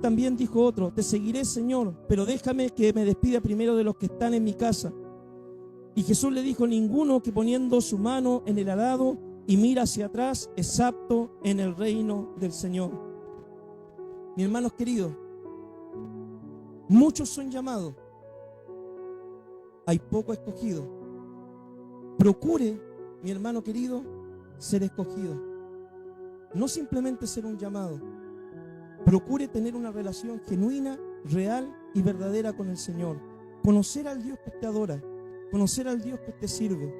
también dijo otro: te seguiré, Señor, pero déjame que me despida primero de los que están en mi casa. Y Jesús le dijo: ninguno que poniendo su mano en el arado y mira hacia atrás es apto en el reino del Señor. Mis hermanos queridos, muchos son llamados, hay poco escogido. Procure, mi hermano querido, ser escogido. No simplemente ser un llamado. Procure tener una relación genuina, real y verdadera con el Señor. Conocer al Dios que te adora, conocer al Dios que te sirve.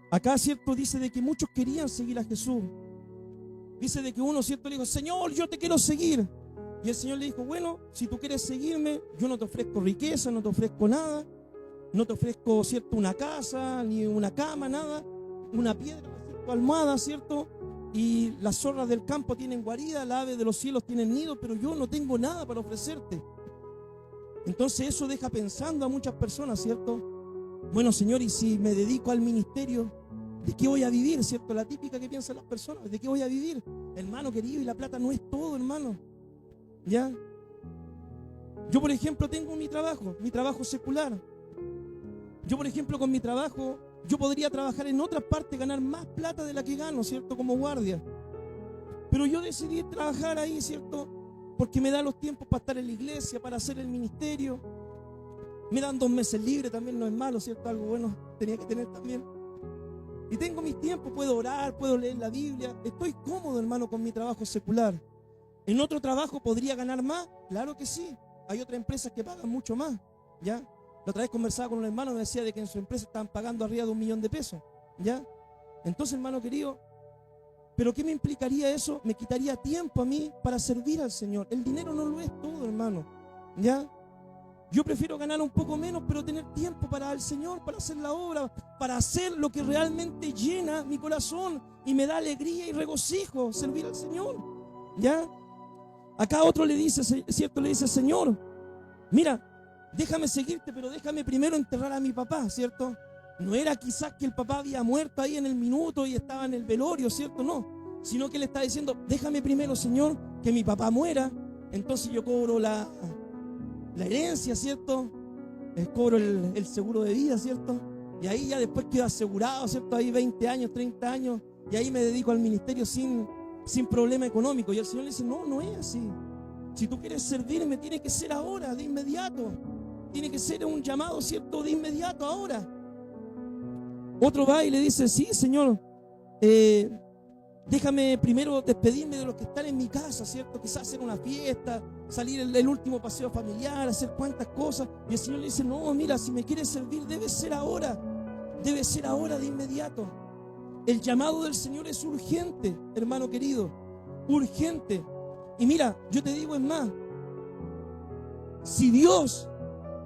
Acá, cierto, dice de que muchos querían seguir a Jesús. Dice de que uno, cierto, le dijo: Señor, yo te quiero seguir. Y el Señor le dijo: bueno, si tú quieres seguirme, yo no te ofrezco riqueza, no te ofrezco nada, no te ofrezco, cierto, una casa, ni una cama, nada, una piedra, cierto, almohada, cierto, y las zorras del campo tienen guarida, las aves de los cielos tienen nido, pero yo no tengo nada para ofrecerte. Entonces eso deja pensando a muchas personas, cierto. Bueno, Señor, y si me dedico al ministerio, ¿de qué voy a vivir? ¿Cierto? La típica que piensan las personas: ¿de qué voy a vivir? Hermano querido, y la plata no es todo, hermano. ¿Ya? Yo, por ejemplo, tengo mi trabajo secular. Yo, por ejemplo, con mi trabajo, yo podría trabajar en otras partes, ganar más plata de la que gano, ¿cierto? Como guardia. Pero yo decidí trabajar ahí, ¿cierto? Porque me da los tiempos para estar en la iglesia, para hacer el ministerio. Me dan 2 meses libres, también no es malo, ¿cierto? Algo bueno tenía que tener también. Y tengo mis tiempos, puedo orar, puedo leer la Biblia. Estoy cómodo, hermano, con mi trabajo secular. ¿En otro trabajo podría ganar más? Claro que sí. Hay otras empresas que pagan mucho más, ¿ya? La otra vez conversaba con un hermano, me decía de que en su empresa estaban pagando arriba de $1.000.000, ¿ya? Entonces, hermano querido, ¿pero qué me implicaría eso? Me quitaría tiempo a mí para servir al Señor. El dinero no lo es todo, hermano, ¿ya? Yo prefiero ganar un poco menos, pero tener tiempo para el Señor, para hacer la obra, para hacer lo que realmente llena mi corazón y me da alegría y regocijo, servir al Señor, ¿ya? Acá otro le dice, ¿cierto? Le dice: Señor, mira, déjame seguirte, pero déjame primero enterrar a mi papá, ¿cierto? No era quizás que el papá había muerto ahí en el minuto y estaba en el velorio, ¿cierto? No, sino que le está diciendo: déjame primero, Señor, que mi papá muera, entonces yo cobro la herencia, ¿cierto? Cobro el seguro de vida, ¿cierto? Y ahí ya después quedo asegurado, ¿cierto? Ahí 20 años, 30 años, y ahí me dedico al ministerio sin problema económico. Y el Señor le dice: no, no es así. Si tú quieres servirme, tiene que ser ahora, de inmediato. Tiene que ser un llamado, ¿cierto? De inmediato, ahora. Otro va y le dice: sí, Señor, déjame primero despedirme de los que están en mi casa, ¿cierto? Quizás hacer una fiesta, salir el último paseo familiar, hacer cuantas cosas. Y el Señor le dice: no, mira, si me quieres servir, debe ser ahora de inmediato. El llamado del Señor es urgente, hermano querido, urgente. Y mira, yo te digo, es más, si Dios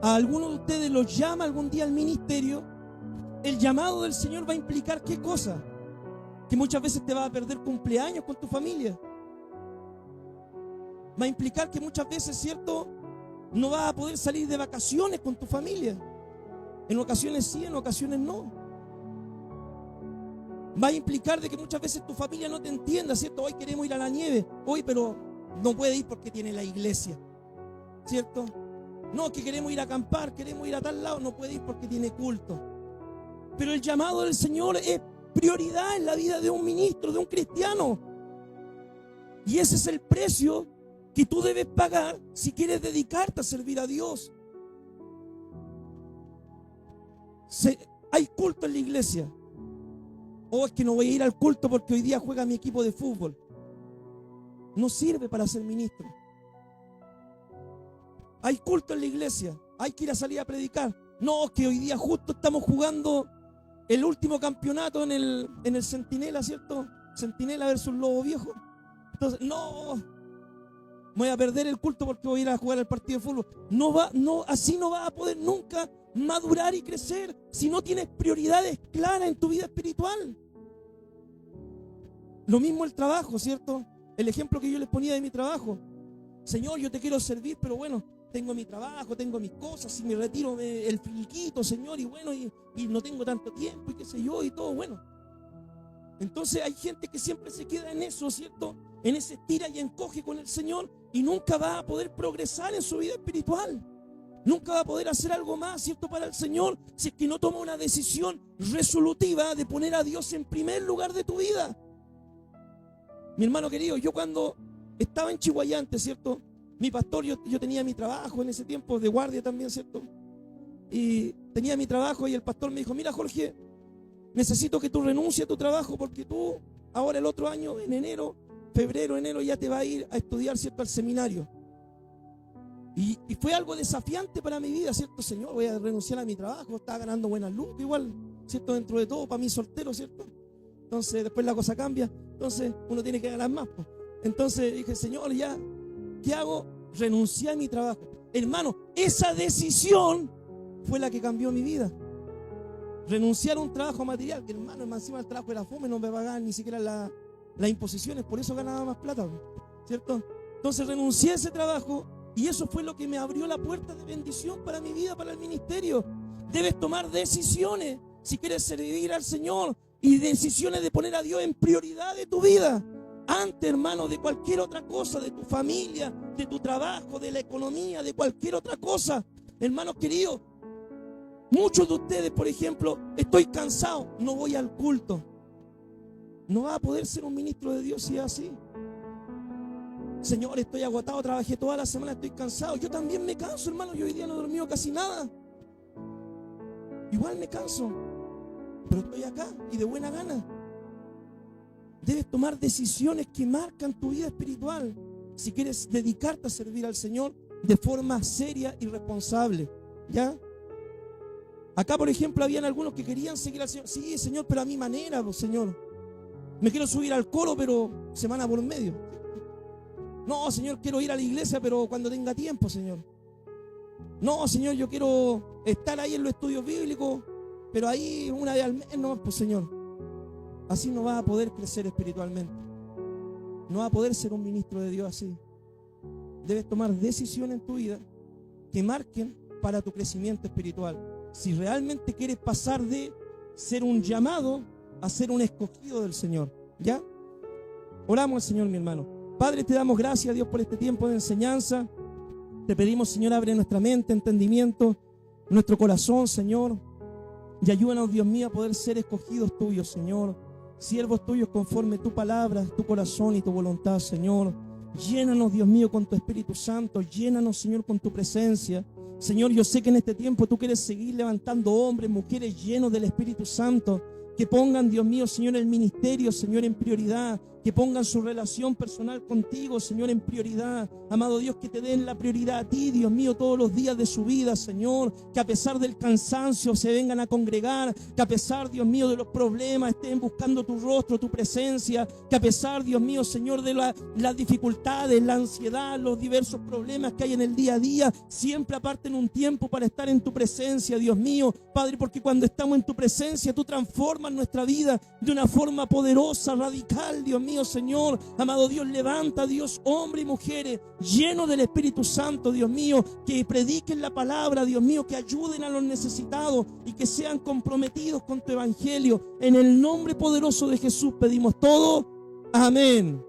a alguno de ustedes los llama algún día al ministerio, el llamado del Señor va a implicar ¿qué cosa? Que muchas veces te vas a perder cumpleaños con tu familia. Va a implicar que muchas veces, ¿cierto?, no vas a poder salir de vacaciones con tu familia. En ocasiones sí, en ocasiones no. Va a implicar de que muchas veces tu familia no te entienda, ¿cierto? Hoy queremos ir a la nieve, hoy, pero no puede ir porque tiene la iglesia, ¿cierto? No, que queremos ir a acampar, queremos ir a tal lado, no puede ir porque tiene culto. Pero el llamado del Señor es prioridad en la vida de un ministro, de un cristiano. Y ese es el precio que tú debes pagar si quieres dedicarte a servir a Dios. Hay culto en la iglesia. O es que no voy a ir al culto porque hoy día juega mi equipo de fútbol. No sirve para ser ministro. hay culto en la iglesia, hay que ir a salir a predicar. No, que hoy día justo estamos jugando el último campeonato en el Centinela, ¿cierto? Centinela versus Lobo Viejo. Entonces, no, voy a perder el culto porque voy a ir a jugar el partido de fútbol. Así no vas a poder nunca madurar y crecer si no tienes prioridades claras en tu vida espiritual. Lo mismo el trabajo, ¿cierto? El ejemplo que yo les ponía de mi trabajo. Señor, yo te quiero servir, pero bueno, tengo mi trabajo, tengo mis cosas, y me retiro el finiquito, Señor, y bueno, y no tengo tanto tiempo, y qué sé yo, y todo, bueno. Entonces hay gente que siempre se queda en eso, ¿cierto? En ese tira y encoge con el Señor, y nunca va a poder progresar en su vida espiritual. Nunca va a poder hacer algo más, ¿cierto?, para el Señor, si es que no toma una decisión resolutiva de poner a Dios en primer lugar de tu vida. Mi hermano querido, yo cuando estaba en Chihuayante, ¿cierto? Mi pastor, yo tenía mi trabajo en ese tiempo, de guardia también, ¿cierto? Y tenía mi trabajo y el pastor me dijo, mira Jorge, necesito que tú renuncies a tu trabajo porque tú ahora el otro año, en febrero, enero, ya te vas a ir a estudiar, ¿cierto?, al seminario. Y fue algo desafiante para mi vida, ¿cierto? Señor, voy a renunciar a mi trabajo, estaba ganando buenas lucas igual, ¿cierto? Dentro de todo, para mí soltero, ¿cierto? Entonces después la cosa cambia, entonces uno tiene que ganar más, pues. Entonces dije, Señor, ya, ¿qué hago? Renuncié a mi trabajo. Hermano, esa decisión fue la que cambió mi vida. Renunciar a un trabajo material, que hermano, encima del trabajo era fome, no me pagaban ni siquiera las imposiciones, por eso ganaba más plata, ¿cierto? Entonces renuncié a ese trabajo y eso fue lo que me abrió la puerta de bendición para mi vida, para el ministerio. Debes tomar decisiones si quieres servir al Señor y decisiones de poner a Dios en prioridad de tu vida. Antes, hermano, de cualquier otra cosa, de tu familia, de tu trabajo, de la economía, de cualquier otra cosa. Hermanos queridos, muchos de ustedes, por ejemplo, estoy cansado, no voy al culto. No va a poder ser un ministro de Dios si es así. Señor, estoy agotado, trabajé toda la semana, estoy cansado. Yo también me canso, hermano, yo hoy día no he dormido casi nada. Igual me canso, pero estoy acá y de buena gana. Debes tomar decisiones que marcan tu vida espiritual si quieres dedicarte a servir al Señor de forma seria y responsable, ¿ya? Acá, por ejemplo, habían algunos que querían seguir al Señor. Sí, Señor, pero a mi manera, pues, Señor. Me quiero subir al coro, pero semana por medio. No, Señor, quiero ir a la iglesia, pero cuando tenga tiempo, Señor. No, Señor, yo quiero estar ahí en los estudios bíblicos, pero ahí una vez al mes, no, pues, Señor. Así no vas a poder crecer espiritualmente. No vas a poder ser un ministro de Dios así. Debes tomar decisiones en tu vida que marquen para tu crecimiento espiritual. Si realmente quieres pasar de ser un llamado a ser un escogido del Señor, ¿ya? Oramos al Señor, mi hermano. Padre, te damos gracias, Dios, por este tiempo de enseñanza. Te pedimos, Señor, abre nuestra mente, entendimiento, nuestro corazón, Señor, y ayúdanos, Dios mío, a poder ser escogidos tuyos, Señor, siervos tuyos conforme tu palabra, tu corazón y tu voluntad, Señor. Llénanos, Dios mío, con tu Espíritu Santo. Llénanos, Señor, con tu presencia. Señor, yo sé que en este tiempo tú quieres seguir levantando hombres, mujeres llenos del Espíritu Santo, que pongan, Dios mío, Señor, el ministerio, Señor, en prioridad, que pongan su relación personal contigo, Señor, en prioridad. Amado Dios, que te den la prioridad a ti, Dios mío, todos los días de su vida, Señor, que a pesar del cansancio se vengan a congregar, que a pesar, Dios mío, de los problemas estén buscando tu rostro, tu presencia, que a pesar, Dios mío, Señor, de las dificultades, la ansiedad, los diversos problemas que hay en el día a día, siempre aparten un tiempo para estar en tu presencia, Dios mío, Padre, porque cuando estamos en tu presencia, tú transformas nuestra vida de una forma poderosa, radical, Dios mío, Señor. Amado Dios, levanta, Dios, hombres y mujeres llenos del Espíritu Santo, Dios mío, que prediquen la palabra, Dios mío, que ayuden a los necesitados y que sean comprometidos con tu evangelio. En el nombre poderoso de Jesús pedimos todo. Amén.